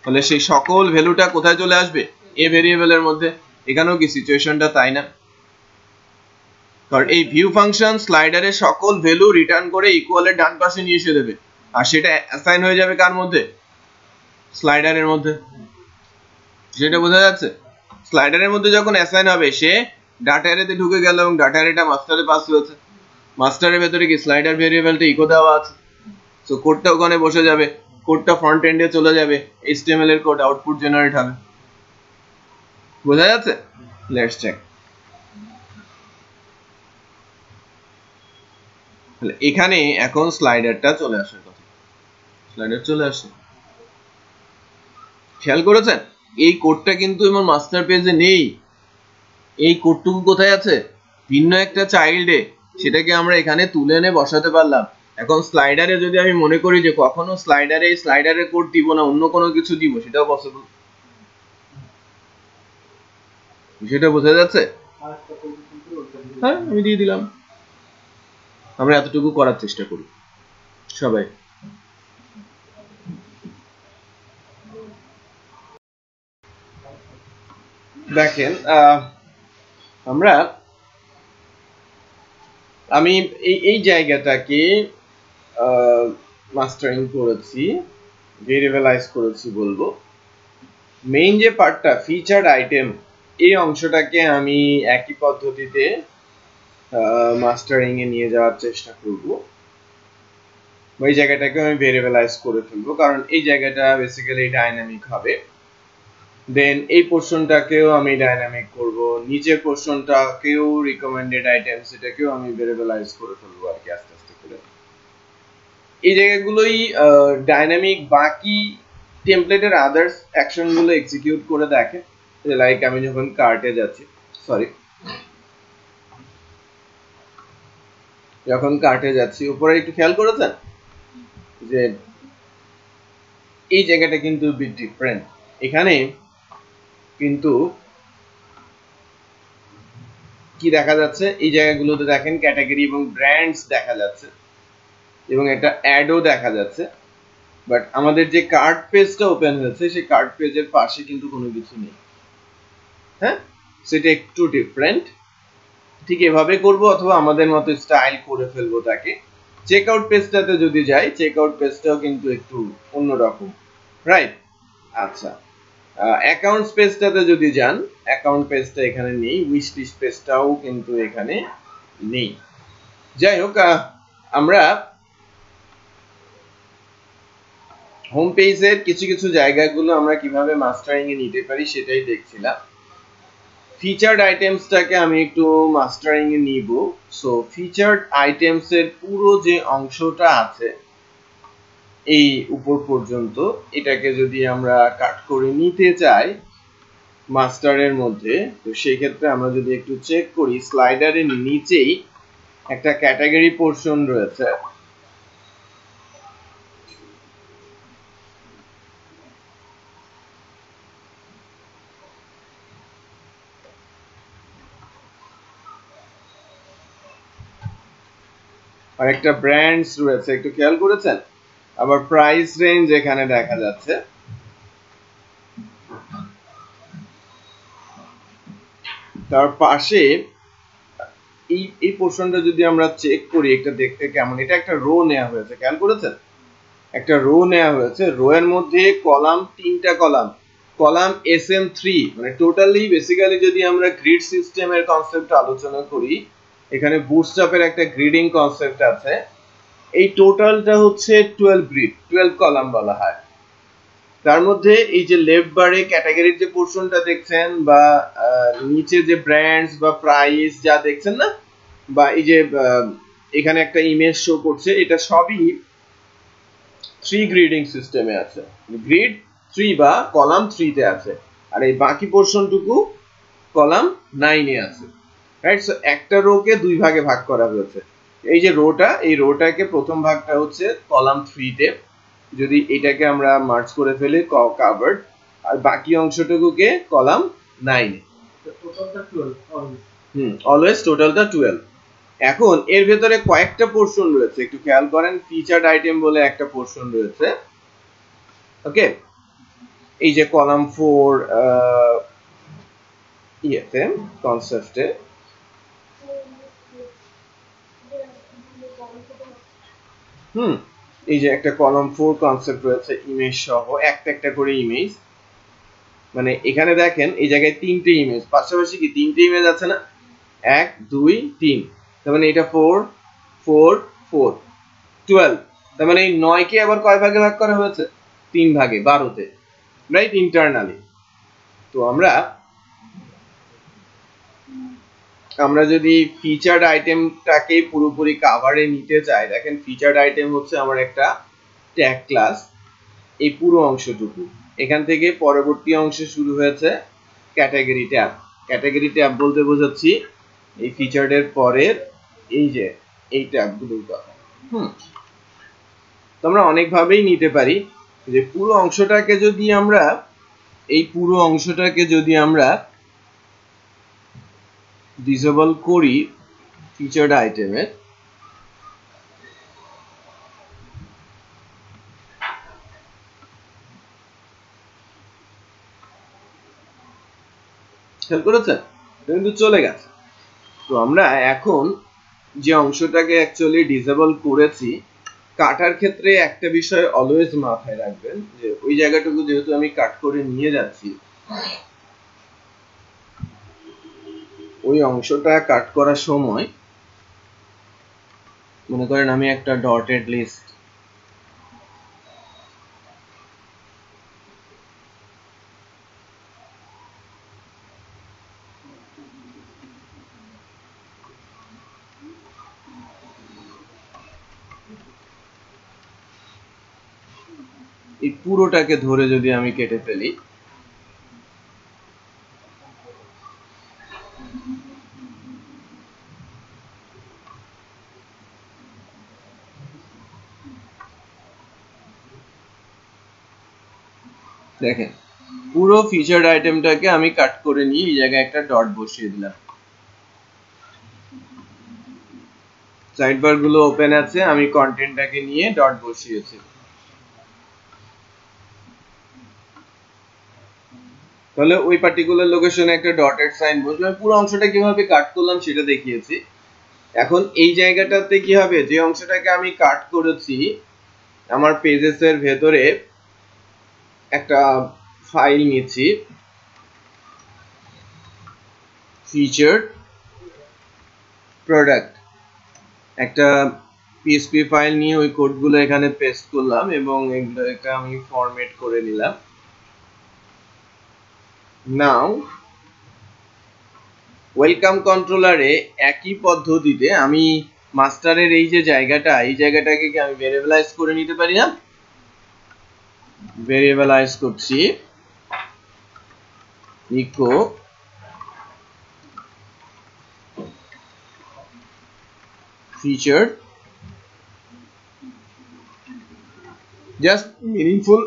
তাহলে সেই সকল ভ্যালুটা কোথায় চলে আসবে? এ ভেরিয়েবলের মধ্যে। এখানেও কি সিচুয়েশনটা তাই না? কারণ এই ভিউ ফাংশন স্লাইডারের সকল ভ্যালু রিটার্ন করে ইকুয়ালের ডান পাশে নিয়ে এসে দেবে, আর সেটা অ্যাসাইন হয়ে যাবে কার মধ্যে? স্লাইডারের মধ্যে। সেটা বোঝা যাচ্ছে? স্লাইডারের মধ্যে যখন অ্যাসাইন হবে, সে ডাটা অ্যারেতে ঢুকে গেল এবং ডাটা অ্যারেটা মাস্টারে পাস হয়েছে। মাস্টারের ভেতরে কি স্লাইডার ভেরিয়েবলটা ইকো দেওয়া আছে, সো কোডটা ওখানে বসে যাবে, কোডটা ফ্রন্ট এন্ডে চলে যাবে, HTML এর কোড আউটপুট জেনারেট হবে। বোঝা যাচ্ছে? Let's check. তাহলে এখানে এখন স্লাইডারটা চলে আসার কথা। স্লাইডার চলে আসে, খেয়াল করেছেন? এই কোডটা কিন্তু আমার মাস্টার পেজে নেই। এই কোডটুকু কোথায় আছে? ভিন্ন একটা চাইল্ডে। সেটাকে আমরা এখানে তুলে এনে বসাতে পারলাম। এখন স্লাইডারে যদি আমি মনে করি যে কখনো স্লাইডারের কোড দিব না, অন্য কোনো কিছু দিব, সেটাও পসিবল। সেটা বোঝা যাচ্ছে? হ্যাঁ, আমি দিয়ে দিলাম। আমরা এতটুকু করার চেষ্টা করি সবাই। দেখেন আমি এই জায়গাটাকে মাস্টারিং করেছি, ভেরিয়েবলাইজ করেছি বলবো। মেইন যে পার্টটা ফিচার্ড আইটেম, এই অংশটাকে আমি একই পদ্ধতিতে মাস্টারিং এ নিয়ে যাওয়ার চেষ্টা করব। ওই জায়গাটাকে আমি ভেরিয়েবলাইজ করে ফেলবো, কারণ এই জায়গাটা বেসিক্যালি ডাইনামিক হবে। দেন এই পোর্শনটাকেও আমি ডাইনামিক করব, নিচের পোর্শনটাকেও রিকমেন্ডেড আইটেমস এটাকেও আমি ভেরিয়েবলাইজ করে ফেলবো আর কি আস্তে আস্তে করে। এই জায়গাগুলোই ডাইনামিক বাকি টেমপ্লেটের আদার্স অ্যাকশনগুলো এক্সিকিউট করে দেখে। লাইক আমি যখন কার্টে যাচ্ছি, যখন কার্টে যাচ্ছি, উপরে একটু খেয়াল করেছেন যে এই জায়গাটা কিন্তু বিট ডিফারেন্ট। এখানে কিন্তু কি দেখা যাচ্ছে, এই জায়গাগুলোতে দেখেন ক্যাটাগরি এবং ব্র্যান্ডস দেখা যাচ্ছে এবং একটা অ্যাডও দেখা যাচ্ছে। বাট আমাদের যে কার্ট পেজটা ওপেন হয়েছে সেই কার্ট পেজের পাশে কিন্তু কোনো কিছু নেই। হ্যাঁ, সেটা একটু ডিফারেন্ট। ঠিক এভাবে করব, অথবা আমাদের মতো স্টাইল করে ফেলবো তাকে। চেক আউট পেজটাতে যদি যাই, চেক আউট পেজটাও কিন্তু একটু অন্যরকম, রাইট? আচ্ছা, অ্যাকাউন্টস পেজটাতে যদি যান, অ্যাকাউন্ট পেজটা এখানে নেই, উইশ লিস্ট পেজটাও কিন্তু এখানে নেই। যাই হোক, আমরা হোম পেজের কিছু কিছু জায়গাগুলো আমরা কিভাবে মাস্টারিং এ নিতে পারি সেটাই দেখছিলাম। ফিচার্ড আইটেমসটাকে আমি একটু মাস্টারিং এ নিব। সো ফিচার্ড আইটেমস এর পুরো যে অংশটা আছে এই উপর পর্যন্ত, এটাকে যদি আমরা কাট করে নিতে চাই মাস্টারের মধ্যে, তো সেই ক্ষেত্রে আমরা যদি একটু চেক করি, স্লাইডারের নিচেই একটা ক্যাটাগরি পোর্শন রয়েছে। আর একটা ব্র্যান্ডস রয়েছে, একটু খেয়াল করেছেন? আবার প্রাইস রেঞ্জ এখানে দেখা যাচ্ছে। তার পাশে এই পোর্শনটা যদি আমরা চেক করি, এটা দেখতে কেমন, এটা একটা রো নেওয়া হয়েছে, খেয়াল করেছেন? একটা রো নেওয়া হয়েছে, রো এর মধ্যে কলাম, 3টা কলাম SM3, মানে টোটালি বেসিক্যালি যদি আমরা গ্রিড সিস্টেমের কনসেপ্ট আলোচনা করি, এখানে বুটস্ট্র্যাপের একটা গ্রিডিং কনসেপ্ট আছে। এই টোটালটা হচ্ছে 12 গ্রিড, 12 কলাম বলা হয়। তার মধ্যে এই যে লেফট বারে ক্যাটাগরির যে পোর্শনটা দেখছেন, বা নিচে যে ব্র্যান্ডস বা প্রাইস যা দেখছেন না, বা এই যে এখানে একটা ইমেজ শো করছে, এটা সবই 3 গ্রিডিং সিস্টেমে আছে, গ্রিড 3 বা কলাম 3 তে আছে। আর এই বাকি পোর্শনটুকু কলাম 9 এ আছে, রাইট? সো একটা রোকে দুই ভাগে ভাগ করা হয়েছে। এই যে রোটা, এই রোটাকে প্রথম ভাগটা হচ্ছে কলাম 3 তে, যদি এটাকে আমরা মার্জ করে ফেলি কভার্ড, আর বাকি অংশটুকুকে কলাম 9 এ। টোটালটা 12, অলওয়েজ টোটালটা 12। এখন এর ভেতরে কয়েকটা পোর্শন রয়েছে, একটু খেয়াল করেন। ফিচার্ড আইটেম বলে একটা পোর্শন রয়েছে, ওকে? এই যে কলাম 4 ইয়েতে কনসেপ্টে, এই যে একটা কলাম 4 কনসেপ্ট রয়েছে ইমেজ সহ, একটা করে ইমেজ। মানে এখানে দেখেন এই জায়গায় 3টে ইমেজ, পাশাপাশি কি 3টে ইমেজ আছে না, 1 2 3, তার মানে এটা 4 4 4 12। তার মানে এই 9 কে আবার কয় ভাগে ভাগ করা হয়েছে? 3 ভাগে, 12 তে, রাইট? ইন্টারনালি। তো আমরা যদি ফিচার্ড আইটেমটাকে পুরোপুরি কভারে নিতে চাই, দেখেন ফিচার্ড আইটেম হচ্ছে আমার একটা ট্যাগ ক্লাস, এই পুরো অংশটুকু, এখান থেকে পরবর্তী অংশে শুরু হয়েছে ক্যাটাগরি ট্যাব। ক্যাটাগরি ট্যাব বলতে বোঝাচ্ছি এই ফিচার্ডের পরের এই যে এই ট্যাবগুলোর কথা। তো আমরা অনেকভাবেই নিতে পারি যে পুরো অংশটাকে যদি আমরা ডিসেবল করি ফিচার্ড আইটেমের, খেয়াল করেছেন কিন্তু চলে গেছে। তো আমরা এখন যে অংশটাকে অ্যাকচুয়ালি ডিসেবল করেছি, কাটার ক্ষেত্রে একটা বিষয় অলওয়েজ মাথায় রাখবেন যে ওই জায়গাটুকু যেহেতু আমি কাট করে নিয়ে যাচ্ছি, ওই অংশটা কাট করার সময় মনে করেন আমি একটা ডটেড লিস্ট এই পুরোটাকে ধরে যদি আমি কেটে ফেলি, দেখেন পুরো ফিচার্ড আইটেমটাকে আমি কাট করে নিয়ে এই জায়গায় একটা ডট বসিয়ে দিলাম। সাইডবার গুলো ওপেন আছে, আমি কন্টেন্টটাকে নিয়ে ডট বসিয়েছি। তাহলে ওই পার্টিকুলার লোকেশনে একটা ডটেড সাইন বসলো। পুরো অংশটা কিভাবে কাট করলাম সেটা দেখিয়েছি। এখন এই জায়গাটাতে কি হবে, যে অংশটাকে আমি কাট করেছি আমার পেজেস এর ভেতরে একটা ফাইল নিচ্ছি, ফিচার্ড প্রোডাক্ট, একটা পিএসপি ফাইল নিয়ে ওই কোডগুলো এখানে পেস্ট করলাম এবং এগুলোকে আমি ফরম্যাট করে নিলাম। নাও ওয়েলকাম কন্ট্রোলারে একই পদ্ধতিতে আমি মাস্টারের এই যে জায়গাটা, এই জায়গাটাকে কি আমি ভেরিয়েবলাইজ করে নিতে পারি না? ভেরিয়েবলাইজ করছি, echo featured, just meaningful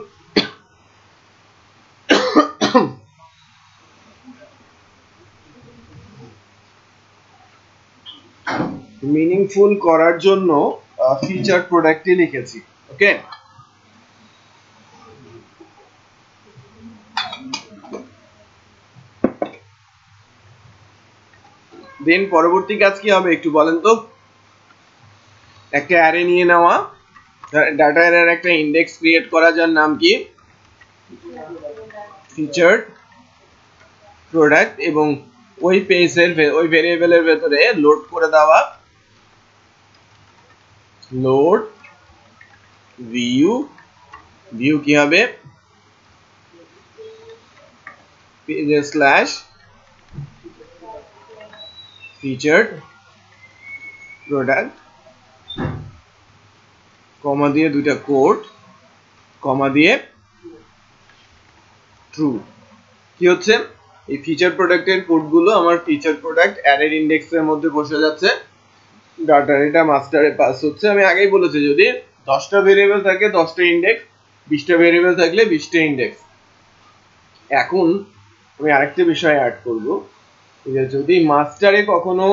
meaningful করার জন্য ফিচার প্রোডাক্টই লিখেছি। ওকে, দেন পরবর্তী কাজ কি হবে একটু বলেন তো? একটা অ্যারে নিয়ে নেওয়া, ডাটা অ্যারের একটা ইন্ডেক্স ক্রিয়েট করা, যার নাম কি ফিচার্ড প্রোডাক্ট, এবং ওই পেজের ওই ভেরিয়েবলের ভেতরে লোড করে দেওয়া লোড ভিউ কি হবে পেজে স্ল্যাশ ফিচার্ড প্রোডাক্ট, কমা দিয়ে দুইটা কোড, কমা দিয়ে ট্রু। কি হচ্ছে, এই ফিচার প্রোডাক্টের কোডগুলো আমার ফিচার প্রোডাক্ট অ্যারের ইন্ডেক্সের মধ্যে বসে যাচ্ছে, ডাটা এটা মাস্টারে পাস হচ্ছে। আমি আগেই বলেছি যদি 10টা ভেরিয়েবল থাকে 10টা ইন্ডেক্স, 20টা ভেরিয়েবল থাকলে 20টা ইন্ডেক্স। এখন আমি আরেকটা বিষয় অ্যাড করব, যে যদি মাস্টারে কখনো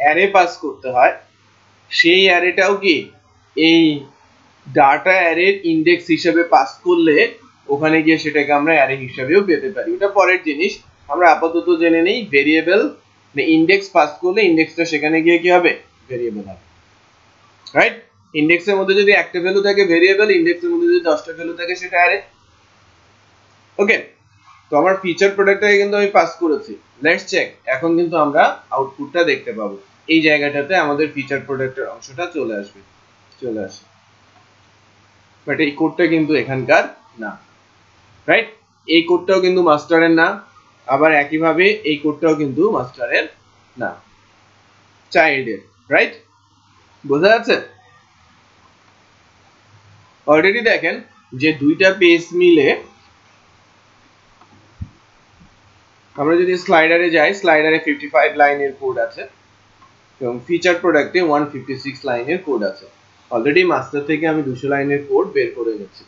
অ্যারে পাস করতে হয়, সেই অ্যারেটাও কি এই ডাটা অ্যারের ইন্ডেক্স হিসেবে পাস করলে ওখানে গিয়ে সেটাকে আমরা অ্যারে হিসেবেও পেতে পারি। ওটা পরের জিনিস, আমরা আপাতত জেনে নেই ভেরিয়েবল ইন্ডেক্স পাস করলে ইন্ডেক্সটা সেখানে গিয়ে কি হবে, ভেরিয়েবল হবে, রাইট? ইন্ডেক্সের মধ্যে যদি একটা ভ্যালু থাকে ভেরিয়েবল, ইন্ডেক্সের মধ্যে যদি 10টা ভ্যালু থাকে সেটা অ্যারে। ওকে, তো আমার ফিচার প্রোডাক্টটাকে কিন্তু আমি পাস করেছি। লেটস চেক, এখন কিন্তু আমরা আউটপুটটা দেখতে পাবো। এই জায়গাটাতে আমাদের ফিচার প্রোডাক্টের অংশটা চলে আসবে, চলে আসে, বাট এই কোডটা কিন্তু এখানকার না, রাইট? এই কোডটাও কিন্তু মাস্টারের না, আবার একইভাবে এই কোডটাও কিন্তু মাস্টারের না, চাইল্ডের, রাইট? বোঝা যাচ্ছে? অলরেডি দেখেন যে দুইটা পেজ মিলে আমরা যদি স্লাইডারে যাই, স্লাইডারে 55 লাইনের কোড আছে এবং ফিচার প্রোডাক্টে 156 লাইনের কোড আছে। অলরেডি মাস্টার থেকে আমি 200 লাইনের কোড বের করে নিয়েছি।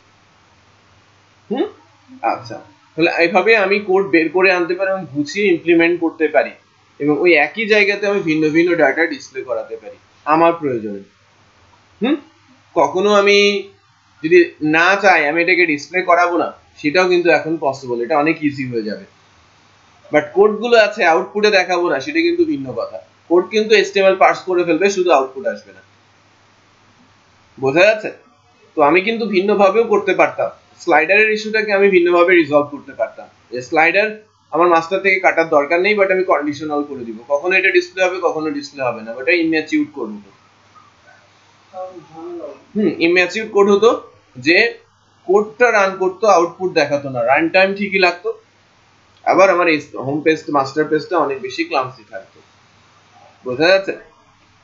আচ্ছা, তাহলে এইভাবে আমি কোড বের করে আনতে পারি এবং গুছিয়ে ইমপ্লিমেন্ট করতে পারি এবং ওই একই জায়গাতে আমি ভিন্ন ভিন্ন ডাটা ডিসপ্লে করাতে পারি আমার প্রয়োজনে। কখনো আমি যদি না চাই আমি এটাকে ডিসপ্লে করাবো না, সেটাও কিন্তু এখন পসিবল, এটা অনেক ইজি হয়ে যাবে। বাট কোডগুলো আছে আউটপুটে দেখাবো না, সেটা কিন্তু ভিন্ন কথা। কোড কিন্তু HTML পার্স করে ফেলবে, শুধু আউটপুট আসবে না। বোঝা যাচ্ছে? তো আমি কিন্তু ভিন্ন ভাবেও করতে পারতাম। স্লাইডারের ইস্যুটাকে আমি ভিন্নভাবে রিজলভ করতে পারতাম। যে স্লাইডার আমার মাস্টার থেকে কাটার দরকার নেই, বাট আমি কন্ডিশনাল করে দিব, কখনো এটা ডিসপ্লে হবে, কখনো ডিসপ্লে হবে না। এটা ইম্যাচিউর কোড হতো। ইম্যাচিউর কোড হতো যে কোডটা রান করতো, আউটপুট দেখাতো না, রান টাইম ঠিকই লাগতো, আবার আমার হোম পেজ মাস্টার পেজটা অনেক বেশি ক্লামসি থাকতো। বোঝা যাচ্ছে?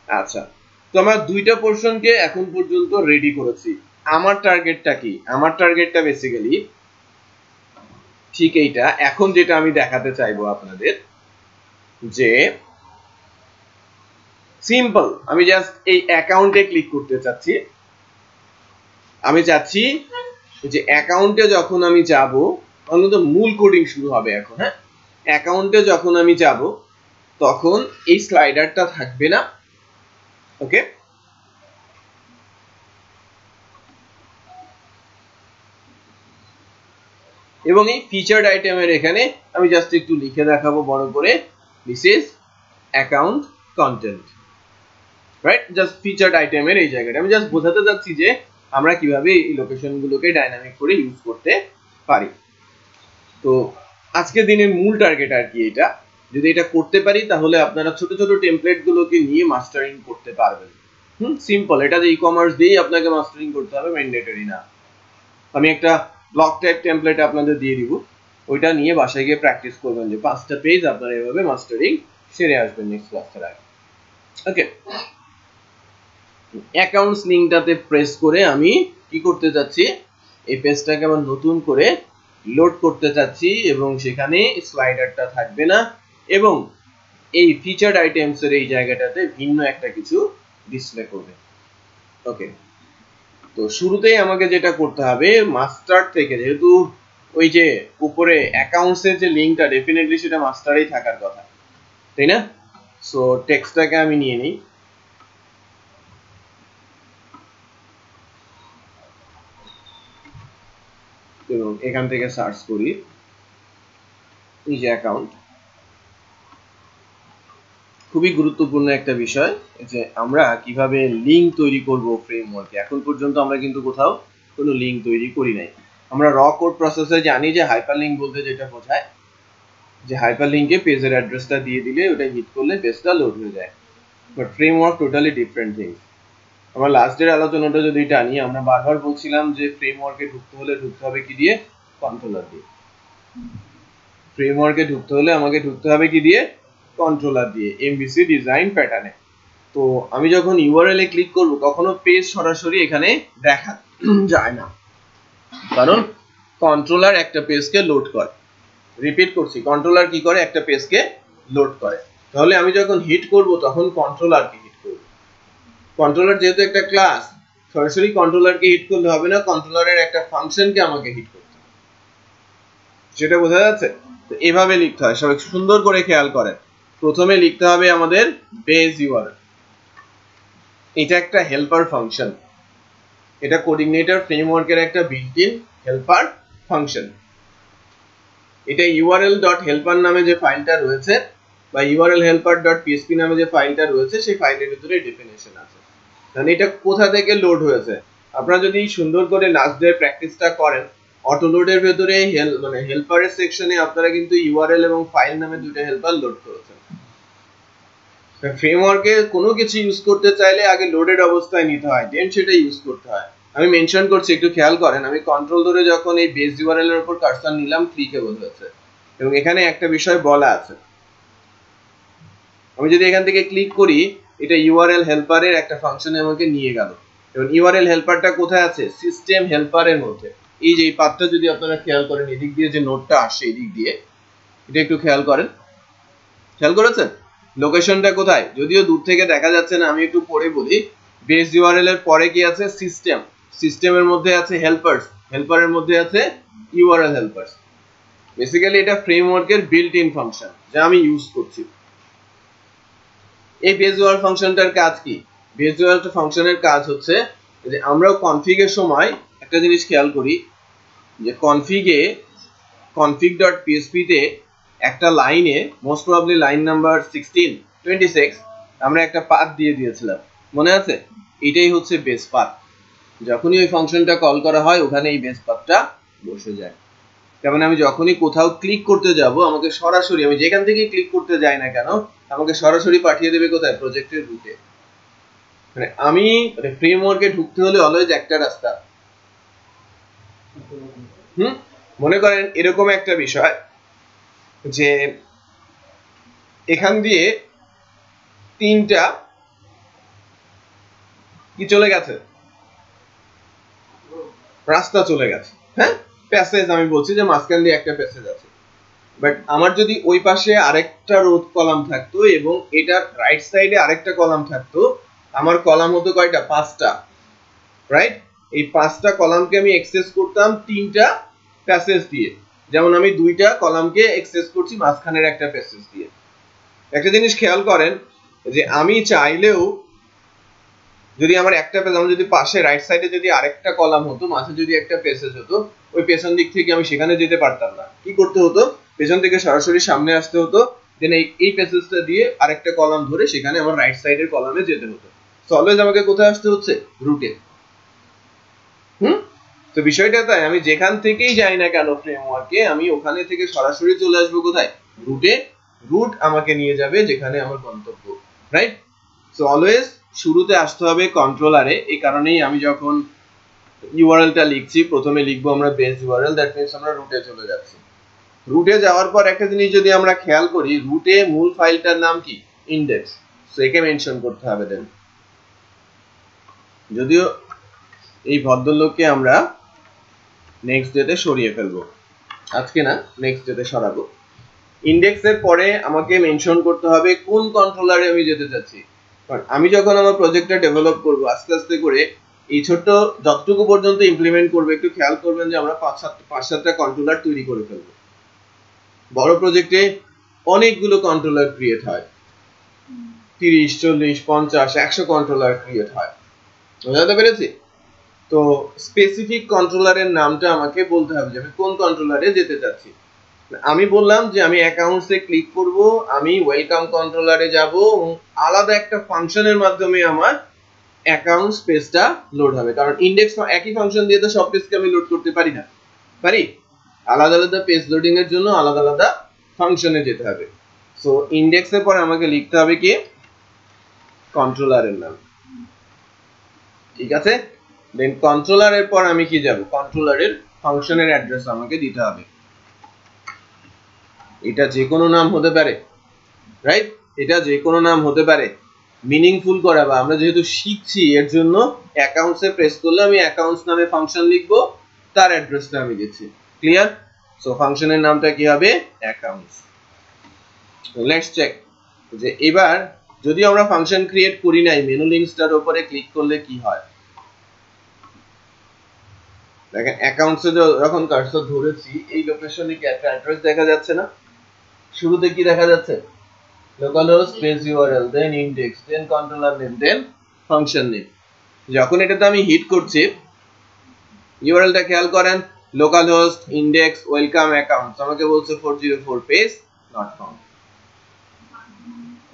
আচ্ছা, তো আমার দুইটা পোরশনকে এখন পর্যন্ত রেডি করেছি। আমার টার্গেটটা কি? আমার টার্গেটটা বেসিক্যালি ঠিক এইটা। এখন যেটা আমি দেখাতে চাইবো আপনাদের যে সিম্পল, আমি জাস্ট এই অ্যাকাউন্টে ক্লিক করতে চাচ্ছি। আমি চাচ্ছি যে অ্যাকাউন্টে যখন আমি যাব, অন্তত মূল কোডিং শুরু হবে এখন। হ্যাঁ, অ্যাকাউন্টে যখন আমি যাব তখন এই স্লাইডারটা থাকবে না। ওকে, এবং এই ফিচার্ড আইটেমের এখানে আমি জাস্ট একটু লিখে দেখাবো বড় করে, this is account content, right? Just featured আইটেমের এই জায়গাটা আমি জাস্ট বোঝাতে যাচ্ছি যে আমরা কিভাবে এই লোকেশনগুলোকে ডাইনামিক করে ইউজ করতে পারি। তো আজকের দিনের মূল টার্গেট আর কি এটা। যদি এটা করতে পারি তাহলে আপনারা ছোট ছোট টেমপ্লেট গুলোকে নিয়ে মাস্টারিং করতে পারবেন। সিম্পল, এটা যে ই-কমার্স দিয়েই আপনাকে মাস্টারিং করতে হবে ম্যান্ডেটরি না। আমি একটা ব্লক টাইপ টেমপ্লেট আপনাদের দিয়ে দিব, ওইটা নিয়ে বাসায় গিয়ে প্র্যাকটিস করবেন যে 5টা পেজ আপনারা এভাবে মাস্টারিং সেরে আসবেন নেক্সট ক্লাসের আগে। ওকে, অ্যাকাউন্টস লিংকটাতে প্রেস করে আমি কি করতে যাচ্ছি, এই পেজটাকে আবার নতুন করে লোড করতে চাচ্ছি এবং সেখানে স্লাইডারটা থাকবে না এবং এই ফিচার্ড আইটেমস এর এই জায়গাটাতে ভিন্ন একটা কিছু ডিসপ্লে করবে। ওকে, তো শুরুতেই আমাকে যেটা করতে হবে, মাস্টার থেকে, যেহেতু ওই যে উপরে অ্যাকাউন্টস এর যে লিংকটা ডেফিনেটলি সেটা মাস্টারেই থাকার কথা, তাই না? সো টেক্সটটাকে আমি নিয়ে নিই এবং এখান থেকে সার্চ করি এই যে অ্যাকাউন্ট। খুবই গুরুত্বপূর্ণ একটা বিষয় যে আমরা কিভাবে লিংক তৈরি করব ফ্রেমওয়ার্কে। এখন পর্যন্ত আমরা কিন্তু কোথাও কোনো লিংক তৈরি করি নাই। আমরা র কোড প্রসেসে জানি যে হাইপারলিংক বলতে যেটা বোঝায় যে হাইপারলিংকে পেজের অ্যাড্রেসটা দিয়ে দিলে ওটা হিট করলে পেজটা লোড হয়ে যায়। But framework totally different things. আমরা লাস্টের আলোচনাটা যদি টানি, আমরা বারবার বলছিলাম যে ফ্রেমওয়ার্কে ঢুকতে হবে কি দিয়ে? কন্ট্রোলার দিয়ে। ফ্রেমওয়ার্কে ঢুকতে হলে আমাকে ঢুকতে হবে কি দিয়ে? কন্ট্রোলার দিয়ে, এমভিসি ডিজাইন প্যাটার্নে। তো আমি যখন ইউআরএল এ ক্লিক করব কখনো পেজ সরাসরি এখানে দেখা যায় না, কারণ কন্ট্রোলার একটা পেজকে লোড করে। রিপিট করছি, কন্ট্রোলার কি করে? একটা পেজকে লোড করে। তাহলে আমি যখন হিট করব তখন কন্ট্রোলারকে হিট করব। কন্ট্রোলার যেহেতু একটা ক্লাস, সরাসরি কন্ট্রোলারকে হিট করলে হবে না, কন্ট্রোলারের একটা ফাংশনকে আমাকে হিট করতে হবে। সেটা বোঝা যাচ্ছে? তো এভাবে লিখতে হয়, সবাই সুন্দর করে খেয়াল করেন। প্রথমে লিখতে হবে আমাদের বেজ ইউআরএল। এটা একটা হেল্পার ফাংশন, এটা কোঅর্ডিনেটর ফ্রেমওয়ার্কের একটা বিল্ট ইন হেল্পার ফাংশন। এটা url.helper নামে যে ফাইলটা রয়েছে বা urlhelper.php নামে যে ফাইলটা রয়েছে সেই ফাইলের ভিতরে ডেফিনেশন আছে। মানে এটা কোথা থেকে লোড হয়েছে, আপনারা যদি সুন্দর করে লাস্ট ডে প্র্যাকটিসটা করেন, অটো লোডের ভিতরে মানে হেল্পারের সেকশনে আপনারা কিন্তু ইউআরএল এবং ফাইল নামে দুটো হেল্পার লোড করেছেন। ফ্রেমওয়ার্কে কোনো কিছু ইউজ করতে চাইলে আগে লোডেড অবস্থায় নিতে হয়, দেন সেটা ইউজ করতে হয়। আমি মেনশন করছি, একটু খেয়াল করেন। আমি কন্ট্রোল ধরে যখন এই বেস ইউআরএল এর উপর কার্সর নিলাম, ক্লিকেবল হয়েছে এবং এখানে একটা বিষয় বলা আছে। আমি যদি এখান থেকে ক্লিক করি, এটা ইউআরএল হেল্পারের একটা ফাংশনে আমাকে নিয়ে গেল এবং ইউআরএল হেল্পারটা কোথায় আছে? সিস্টেম হেল্পারের মধ্যে। এই যে এই পাথটা যদি আপনারা খেয়াল করেন, এদিক দিয়ে যে নোডটা আসে এদিক দিয়ে, এটা একটু খেয়াল করেছেন লোকেশনটা কোথায়? যদিও দূর থেকে দেখা যাচ্ছে না, আমি একটু পরে বলি। বেস ইউআরএল এর পরে কি আছে? সিস্টেম। সিস্টেমের মধ্যে আছে হেল্পারস, হেল্পারের মধ্যে আছে ইউআরএল হেল্পারস। বেসিক্যালি এটা ফ্রেমওয়ার্কের বিল্ট ইন ফাংশন যা আমি ইউজ করছি। এই বেস ইউআরএল ফাংশনটার কাজ কি? বেস ইউআরএল ফাংশনের কাজ হচ্ছে যে আমরা কনফিগের সময় একটা জিনিস খেয়াল করি যে config.php তে একটা লাইনে মোস্ট প্রবাবলি লাইন নাম্বার 16 26 আমরা একটা পাথ দিয়ে দিয়েছিলাম, মনে আছে? এটাই হচ্ছে বেস পাথ। যখনই ওই ফাংশনটা কল করা হয় ওখানে এই বেস পাথটা বসে যায়। যেমন আমি যখনই কোথাও ক্লিক করতে যাব আমাকে সরাসরি, আমি যেখান থেকে ক্লিক করতে যাই না কেন, আমাকে সরাসরি পাঠিয়ে দেবে কোথায়? প্রজেক্টের রুটে। মানে আমি ফ্রেমওয়ার্কে ঢুকতে হলে অলওয়েজ একটা রাস্তা। মনে করেন এরকম একটা বিষয় যে এখান দিয়ে 3টা কি চলে গেছে? রাস্তা চলে গেছে, হ্যাঁ, প্যাসেজ। আমি বলছি যে মাঝখান দিয়ে একটা প্যাসেজ আছে। বাট আমার যদি ওই পাশে আরেকটা রোড কলাম থাকতো এবং এটার রাইট সাইডে আরেকটা কলাম থাকতো, আমার কলাম হতো কয়টা? 5টা, রাইট? এই 5টা কলামকে আমি অ্যাক্সেস করতাম 3টা প্যাসেজ দিয়ে। যেমন আমি 2টা কলামকে অ্যাক্সেস করছি মাঝখানের একটা প্যাসেজ দিয়ে। একটা জিনিস খেয়াল করেন যে আমি চাইলেও যদি আমার একটা পেজ, আমার যদি পাশে রাইট সাইডে যদি আরেকটা কলাম হতো, মাঝে যদি একটা প্যাসেজ হতো, ওই পেছন দিক থেকে আমি সেখানে যেতে পারতাম না। কি করতে হতো? পেছন থেকে সরাসরি সামনে আসতে হতো, দেন এই প্যাসেজটা দিয়ে আরেকটা কলাম ধরে সেখানে আমার রাইট সাইডের কলামে যেতে হতো। সো অলওয়েজ আমাকে কোথায় আসতে হচ্ছে? রুটে। তো বিষয়টা তাই, আমি যেখান থেকেই যাই না কেন ফ্রেমওয়ার্কে, আমি ওখানে থেকে সরাসরি চলে আসবো কোথায়? রুটে। রুট আমাকে নিয়ে যাবে যেখানে আমার গন্তব্য, রাইট? সো অলওয়েজ শুরুতে আসতে হবে কন্ট্রোলারে। এই কারণেই আমি যখন ইউআরএলটা লিখছি প্রথমে লিখবো আমরা বেস ইউআরএল, দ্যাট মিন্স আমরা রুটে চলে যাচ্ছি। রুটে যাওয়ার পর একটা জিনিস যদি আমরা খেয়াল করি, রুটে মূল ফাইলটার নাম কি? ইন্ডেক্স। সো একে মেনশন করতে হবে। দেন যদিও এই ভদ্রলোককে আমরা নেক্সট ডেতে সরিয়ে ফেলবো, আজকে না, নেক্সট ডেতে সরাবো। ইন্ডেক্সের পরে আমাকে মেনশন করতে হবে কোন কন্ট্রোলারে আমি যেতে চাচ্ছি। কারণ আমি যখন আমার প্রজেক্টটা ডেভেলপ করব আস্তে আস্তে করে, এই ছোট্ট যতটুকু পর্যন্ত ইমপ্লিমেন্ট করবে, একটু খেয়াল করবেন যে আমরা 5-7টা কন্ট্রোলার তৈরি করে ফেলবো। বড় প্রজেক্টে অনেকগুলো কন্ট্রোলার ক্রিয়েট হয়, 30, 40, 50, 100 কন্ট্রোলার ক্রিয়েট হয়। বুঝতে পেরেছি? তো স্পেসিফিক কন্ট্রোলারের নামটা আমাকে বলতে হবে যে আমি কোন কন্ট্রোলারে যেতে চাচ্ছি। আমি বললাম যে আমি অ্যাকাউন্টসে ক্লিক করব, আমি ওয়েলকাম কন্ট্রোলারে যাব এবং আলাদা একটা ফাংশনের মাধ্যমে আমার অ্যাকাউন্ট পেজটা লোড হবে। কারণ ইন্ডেক্স একই ফাংশন দিয়ে তো সব পেজকে আমি লোড করতে পারি না, পারি? আলাদা আলাদা পেজ লোডিং এর জন্য আলাদা আলাদা ফাংশনে যেতে হবে। সো ইন্ডেক্সের পর আমাকে লিখতে হবে কি? কন্ট্রোলারের নাম, ঠিক আছে? দেন কন্ট্রোলারের পর আমি কি যাব? কন্ট্রোলারের ফাংশনের অ্যাড্রেস আমাকে দিতে হবে। এটা যে কোনো নাম হতে পারে, রাইট? এটা যে কোনো নাম হতে পারে। মিনিংফুল করা, বা আমরা যেহেতু শিখছি এর জন্য অ্যাকাউন্টসে প্রেস করলে আমি অ্যাকাউন্টস নামে ফাংশন লিখবো, তার অ্যাড্রেসটা আমি দিচ্ছি। ক্লিয়ার? সো ফাংশনের নামটা কি হবে? অ্যাকাউন্টস। লেটস চেক যে এবার যদি আমরা ফাংশন ক্রিয়েট করি নাই, মেনু লিঙ্কসটার উপরে ক্লিক করলে কি হয়। দেখেন অ্যাকাউন্টসে যখন কার্সর ধরেছি এই লোকেশনে কি একটা অ্যাড্রেস দেখা যাচ্ছে না? শুরুতে কি দেখা যাচ্ছে? localhost space url, then index, then controller name, then function name. যখন এটাতে আমি হিট করছি, ইউআরএলটা খেয়াল করেন, localhost index welcome accounts, আমাকে বলছে 404 page not found,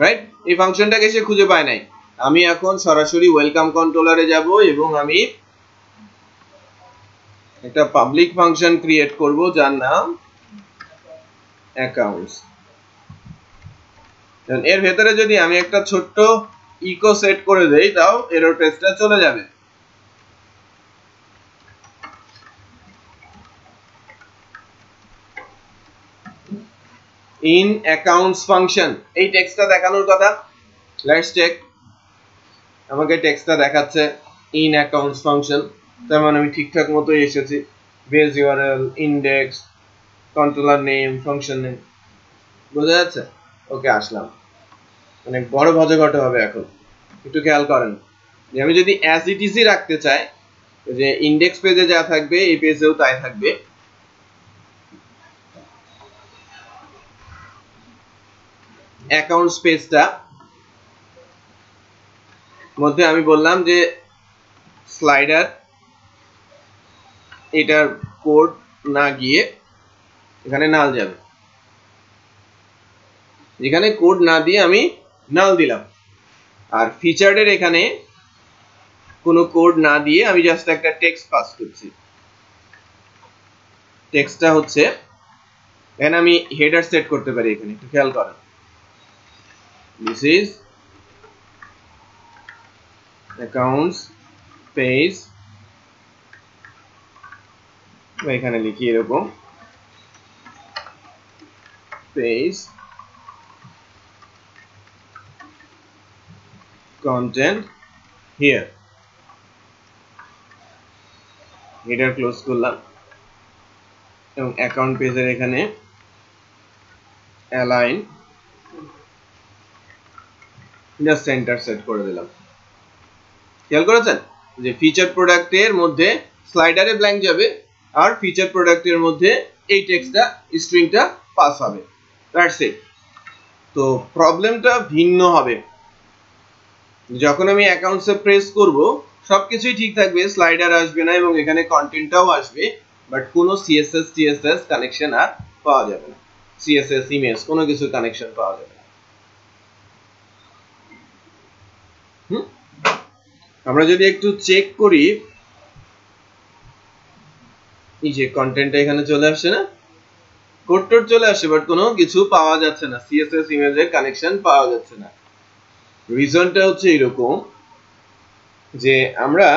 রাইট? এই ফাংশনটাকে সে খুঁজে পায় নাই। আমি এখন সরাসরি ওয়েলকাম কন্ট্রোলারে যাব এবং আমি একটা পাবলিক ফাংশন ক্রিয়েট করব যার নাম অ্যাকাউন্টস। এর ভেতরে যদি আমি একটা ছোট্ট ইকো সেট করে দেই, তাও এরর পেজটা চলে যাবে। ইন অ্যাকাউন্টস ফাংশন, এই টেক্সটটা দেখানোর কথা। Let's check. আমাকে টেক্সটটা দেখাচ্ছে ইন অ্যাকাউন্টস ফাংশন, তার মানে আমি ঠিকঠাক মতোই এসেছি। Base URL, index, controller name, function name. বোঝা যাচ্ছে? ওকে, আসলাম। অনেক বড় ভজঘট হবে এখন, একটু খেয়াল করেন যে আমি যদি অ্যাজ ইট ইজই রাখতে চাই, যে ইন্ডেক্স পেজে যা থাকবে এই পেজেও তাই থাকবে। অ্যাকাউন্টস পেজটা মধ্যে আমি বললাম যে স্লাইডার এটার কোড না গিয়ে এখানে নাল যাবে, যেখানে কোড না দিয়ে আমি নাল দিলাম। আর ফিচার্ডের এখানে কোনো কোড না দিয়ে আমি জাস্ট একটা টেক্সট পাস করছি। টেক্সটটা হচ্ছে, এখানে আমি হেডার সেট করতে পারি, এখানে একটু খেয়াল করেন। দিস ইজ অ্যাকাউন্টস পেজ, এখানে লিখি এরকম page content here, header close করলাম এবং অ্যাকাউন্ট পেজের এখানে অ্যালাইন জাস্ট সেন্টার সেট করে দিলাম। খেয়াল করেছেন যে ফিচার প্রোডাক্টের মধ্যে স্লাইডারে ব্ল্যাঙ্ক যাবে আর ফিচার প্রোডাক্টের মধ্যে এই টেক্সটটা স্ট্রিংটা পাস হবে। That's it. তো প্রবলেমটা ভিন্ন হবে, যখন আমি অ্যাকাউন্টসে প্রেস করব সবকিছুই ঠিক থাকবে, স্লাইডার আসবে না এবং এখানে কন্টেন্টটাও আসবে, বাট কোনো সিএসএস টিএসএস কানেকশন আর পাওয়া যাবে না, সিএসএস ইমেজ কোনো কিছু কানেকশন পাওয়া যাবে না। আমরা যদি একটু চেক করি, এই যে কন্টেন্টটা এখানে চলে আসছে না, কোড টোড চলে আসছে, বাট কোনো কিছু পাওয়া যাচ্ছে না, সিএসএস ইমেজের কানেকশন পাওয়া যাচ্ছে না। রিজনটা হচ্ছে এরকম যে আমরা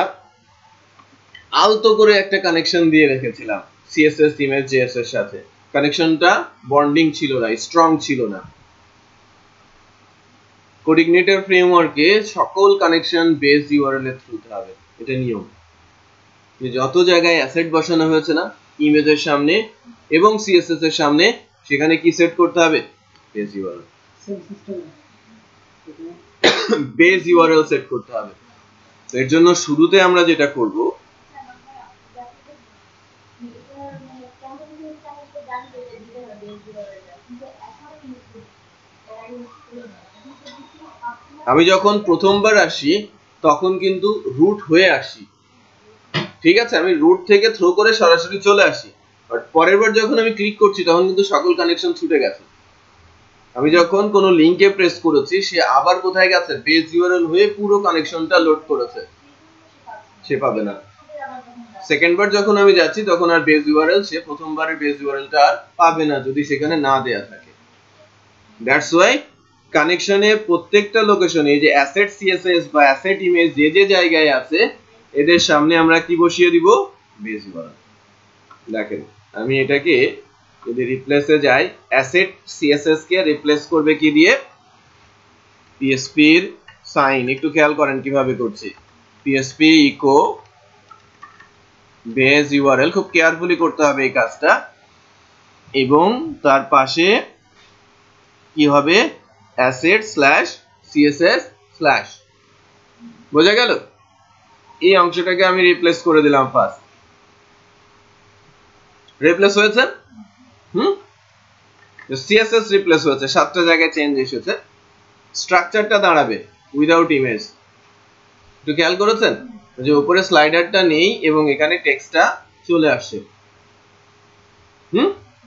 আলতো করে একটা কানেকশন দিয়ে রেখেছিলাম সিএসএস ইমেজ জেএস এর সাথে, কানেকশনটা বন্ডিং ছিল না, স্ট্রং ছিল না। কোডিগনেটর ফ্রেমওয়ার্কে সকল কানেকশন বেস ইউআরএল এর থ্রুতে হবে, এটা নিয়ম। যে যত জায়গায় অ্যাসেট বসানো হয়েছে না ইমেজের সামনে এবং সিএসএস এর সামনে, সেখানে কি সেট করতে হবে? Base URL, base URL set করতে হবে। তো এর জন্য শুরুতে আমরা যেটা করব, আমি যখন প্রথমবার আসি তখন কিন্তু রুট হয়ে আসি, ঠিক আছে, আমি রুট থেকে থ্রো করে সরাসরি চলে আসি, বাট পরের বার যখন আমি ক্লিক করছি তখন কিন্তু সকল কানেকশন ছুটে গেছে। আমি যখন কোনো লিংকে প্রেস করেছি সে আবার কোথায় গেছে, বেস ইউআরএল হয়ে পুরো কানেকশনটা লোড করেছে, সে পাবে না। সেকেন্ড বার যখন আমি যাচ্ছি তখন আর বেস ইউআরএল, সে প্রথমবারের বেস ইউআরএলটা আর পাবে না যদি সেখানে না দেয়া থাকে। দ্যাটস ওয়াই কানেকশনে প্রত্যেকটা লোকেশনে এই যে অ্যাসেট সিএসএস বা অ্যাসেট ইমেজ যে যে জায়গায় আছে এদের সামনে আমরা কি বসিয়ে দিব? Base URL. দেখেন আমি এটাকে যদি রিপ্লেসে যাই, অ্যাসেট সিএসএস কে রিপ্লেস করবে কি দিয়ে? পিএসপি এর সাইন, একটু খেয়াল করেন কিভাবে করছি। পিএসপি ইকো বেস ইউআরএল, খুব কেয়ারফুলি করতে হবে এই কাজটা, এবং তার পাশে কি হবে? Asset slash CSS slash. বোঝা গেল? এই অংশটাকে আমি রিপ্লেস করে দিলাম ফার্স্ট। রিপ্লেস হয়েছে? সিএসএস রিপ্লেস হয়েছে, 7টা জায়গায় চেঞ্জ এসেছে। স্ট্রাকচারটা দাঁড়াবে উইদাউট ইমেজ। একটু খেয়াল করেছেন যে উপরে স্লাইডারটা নেই এবং এখানে টেক্সটটা চলে আসছে।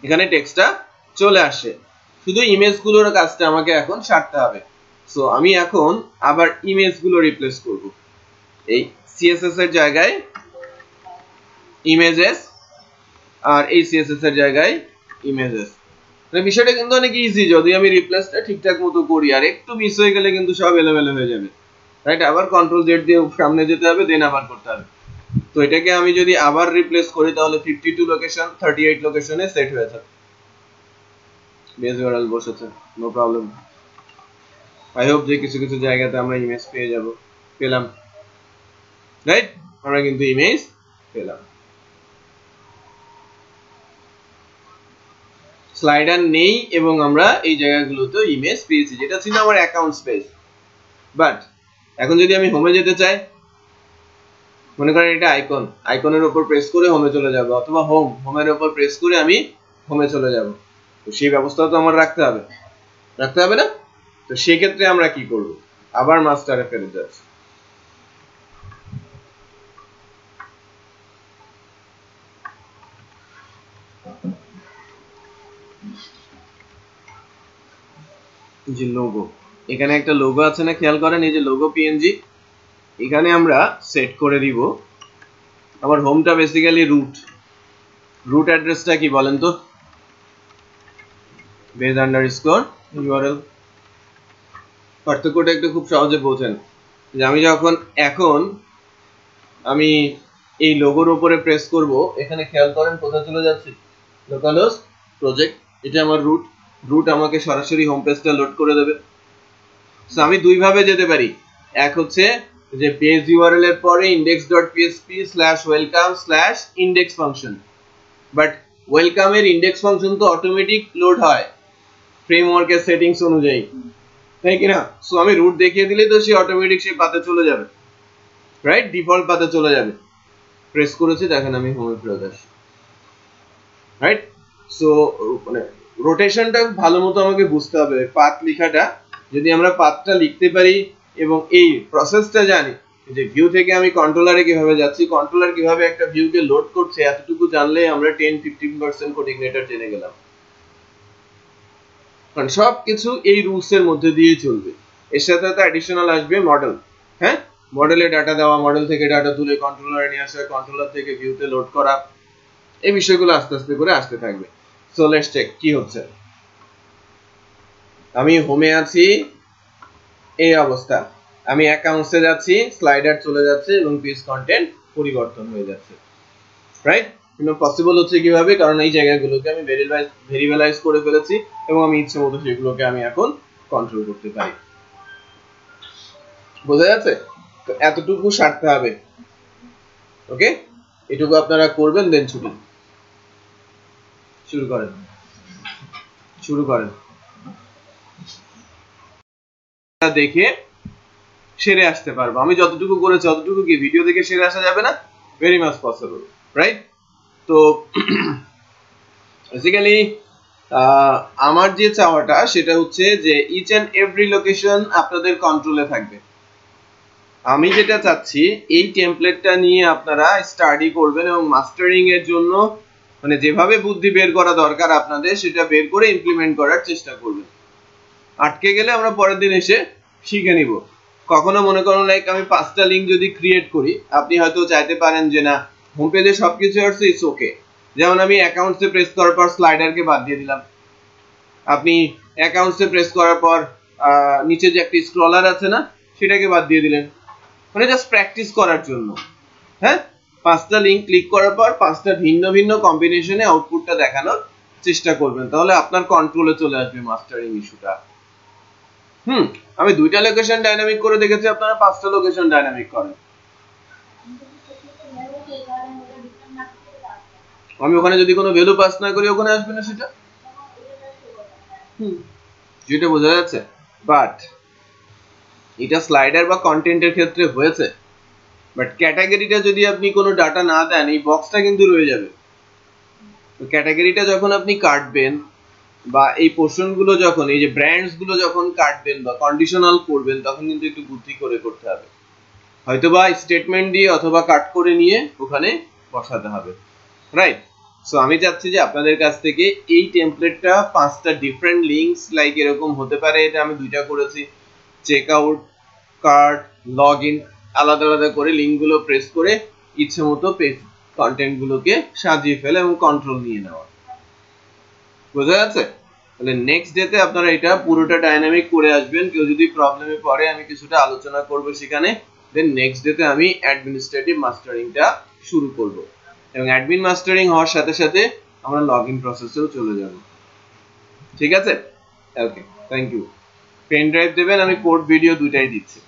এখানে টেক্সটটা চলে আসছে, শুধু ইমেজগুলোর কাজটা আমাকে এখন সারতে হবে। সো আমি এখন আবার ইমেজগুলো রিপ্লেস করব, এই সিএসএস এর জায়গায় ইমেজেস আর এই সিএসএস এর জায়গায় ইমেজেস। মানে বিষয়টা কিন্তু অনেক ইজি যদি আমি রিপ্লেসটা ঠিকঠাক মতো করি, আর একটু মিস হয়ে গেলে কিন্তু সব এলোমেলো হয়ে যাবে, রাইট? আবার কন্ট্রোল জেড দিয়ে সামনে যেতে হবে, দেন আবার করতে হবে। তো এটাকে আমি যদি আবার রিপ্লেস করি তাহলে 52 লোকেশন 38 লোকেশনে সেট হয়ে যাবে, বেস ইউআরএল বসেছে, নো প্রবলেম। আই হোপ যে কিছু কিছু জায়গাতে আমরা ইমেজ পেলাম, রাইট? আমরা কিন্তু ইমেজ পেলাম। স্লাইডার নেই এবং আমরা এই জায়গাগুলোতে ইমেজ পেয়েছি, যেটা ছিল আমার অ্যাকাউন্ট স্পেস। বাট এখন যদি আমি হোমে যেতে চাই, মনে করেন এটা আইকন, আইকনের উপর প্রেস করে হোমে চলে যাব, অথবা হোমের উপর প্রেস করে আমি হোমে চলে যাব। তো সেই ব্যবস্থা তো আমার রাখতে হবে না? তো সেই ক্ষেত্রে আমরা কি করব? আবার মাস্টারে ফেরত যাচ্ছি। যে লোগো, এখানে একটা লোগো আছে না, খেয়াল করেন, এই যে লোগো পিএনজি, এখানে আমরা সেট করে দিব আমার হোমটা বেসিক্যালি রুট অ্যাড্রেসটা কি বলেন তো? Base underscore URL. পার্থক্যটা একটু খুব সহজে বোঝেন, যে আমি যখন এখন আমি এই লোগোর উপরে প্রেস করব, এখানে খেয়াল করেন কোথায় চলে যাচ্ছে, লোকালহোস্ট প্রজেক্ট, এটা আমার রুট আমাকে সরাসরি হোম পেজটা লোড করে দেবে। সো আমি দুই ভাবে যেতে পারি, এক হচ্ছে যে বেজ ইউআরএল এর পরে index.php/welcome/index ফাংশন, বাট ওয়েলকাম এর ইনডেক্স ফাংশন তো অটোমেটিক লোড হয় ফ্রেমওয়ার্কের সেটিংস অনুযায়ী, তাই কিনা? সো আমি রুট দেখিয়ে দিলেই তো সে অটোমেটিক সেই পাতে চলে যাবে, রাইট? ডিফল্ট পাতে চলে যাবে। প্রেস করেছি, দেখেন আমি হোমে ফেরত আসি, রাইট? সো মানে রোটেশনটা ভালো মতো আমাকে বুঝতে হবে। পাথ লেখাটা যদি আমরা পাথটা লিখতে পারি এবং এই প্রসেসটা জানি, যে ভিউ থেকে আমি কন্ট্রোলারে কিভাবে যাচ্ছি, কন্ট্রোলার কিভাবে একটা ভিউকে লোড করছে, এতটুকু জানলে আমরা 10-15% কোডিনেটর জেনে গেলাম। কারণ সবকিছু এই রুলস এর মধ্যে দিয়ে চলবে। এর সাথে তো অ্যাডিশনাল আসবে মডেল, হ্যাঁ, মডেলে ডাটা দেওয়া, মডেল থেকে ডাটা তুলে কন্ট্রোলারে নিয়ে আসা, কন্ট্রোলার থেকে ভিউতে লোড করা, এই বিষয়গুলো আস্তে আস্তে করে আসতে থাকবে। সো লেটস চেক কি হচ্ছে। আমি হোমে আছি, এই অবস্থা, আমি অ্যাকাউন্টসে যাচ্ছি, স্লাইডার চলে যাচ্ছে এবং পেজ কন্টেন্ট পরিবর্তন হয়ে যাচ্ছে, রাইট? কিন্তু পসিবল হচ্ছে কিভাবে? কারণ এই জায়গাগুলোকে আমি ভেরিয়েবলাইজ করে ফেলেছি এবং আমি ইচ্ছে মতো সেগুলোকে আমি এখন কন্ট্রোল করতে পারি। বোঝা যাচ্ছে? তো এতটুকু সারতে হবে, ওকে? এটুকু আপনারা করবেন, দেন শুরু করেন দেখে সেরে আসতে পারবো। আমি যতটুকু করেছি অতটুকু কি ভিডিও দেখে সেরে আসা যাবে না? Very much possible, right? তো বেসিক্যালি আমার যে চাওয়াটা সেটা হচ্ছে যে ইচ এন্ড এভরি লোকেশন আপনাদের কন্ট্রোলে থাকবে। আমি যেটা চাচ্ছি, এই টেমপ্লেটটা নিয়ে আপনারা স্টাডি করবেন এবং মাস্টারিং এর জন্য মানে যেভাবে বুদ্ধি বের করা দরকার আপনাদের, সেটা বের করে ইমপ্লিমেন্ট করার চেষ্টা করবেন। আটকে গেলে আমরা পরের দিন এসে শিখে নিব। কখনো মনে করুন লাইক আমি 5টা লিঙ্ক যদি ক্রিয়েট করি, আপনি হয়তো চাইতে পারেন যে না, হোম পেজে সবকিছু আসছে, ইটস ওকে। যেমন আমি অ্যাকাউন্টসে প্রেস করার পর স্লাইডারকে বাদ দিয়ে দিলাম, আপনি অ্যাকাউন্টসে প্রেস করার পর নিচে যে একটা স্ক্রলার আছে না, সেটাকে বাদ দিয়ে দিলেন, মানে জাস্ট প্র্যাকটিস করার জন্য। হ্যাঁ, 5টা লিঙ্ক ক্লিক করার পর 5টা ভিন্ন ভিন্ন কম্বিনেশনে আউটপুটটা দেখানোর চেষ্টা করবেন, তাহলে আপনার কন্ট্রোলে চলে আসবে মাস্টারিং ইস্যুটা। আমি 2টা লোকেশন ডাইনামিক করে দেখেছি, আপনারা 5টা লোকেশন ডাইনামিক করেন। আমি ওখানে যদি কোনো ভ্যালু পাস না করি, ওখানে আসবে না সেটা, যেটা বোঝা যাচ্ছে। বাট এটা স্লাইডার বা কন্টেন্টের ক্ষেত্রে হয়েছে, বাট ক্যাটাগরিটা যদি আপনি কোনো ডাটা না দেন, এই বক্সটা কিন্তু রয়ে যাবে। তো ক্যাটাগরিটা যখন আপনি কাটবেন বা এই পোর্শনগুলো যখন, এই যে ব্র্যান্ডস গুলো যখন কাটবেন বা কন্ডিশনাল করবেন, তখন কিন্তু একটু বুদ্ধি করে করতে হবে, হয়তোবা স্টেটমেন্ট দিয়ে অথবা কাট করে নিয়ে ওখানে বসাতে হবে, রাইট? সো আমি চাচ্ছি যে আপনাদের কাছ থেকে এই টেমপ্লেটটা 5টা ডিফারেন্ট লিঙ্কস লাইক এরকম হতে পারে, এটা আমি 2টা করেছি, check out, cart, log in, আলাদা আলাদা করে লিঙ্কগুলো প্রেস করে ইচ্ছে মতো পেজ কন্টেন্ট গুলোকে সাজিয়ে ফেলে এবং কন্ট্রোল নিয়ে নেওয়া। বোঝা যাচ্ছে? তাহলে নেক্সট ডেতে আপনারা এটা পুরোটা ডাইনামিক করে আসবেন। কেউ যদি প্রবলেমে পড়ে, আমি কিছুটা আলোচনা করব সেখানে, দেন নেক্সট ডেতে আমি অ্যাডমিনিস্ট্রেটিভ মাস্টারিংটা শুরু করব এবং অ্যাডমিন মাস্টারিং হওয়ার সাথে সাথে আমরা লগইন প্রসেসেও চলে যাব। ঠিক আছে? ওকে, থ্যাংক ইউ। পেন ড্রাইভ দেবেন, আমি কোড ভিডিও দুটাই দিচ্ছি।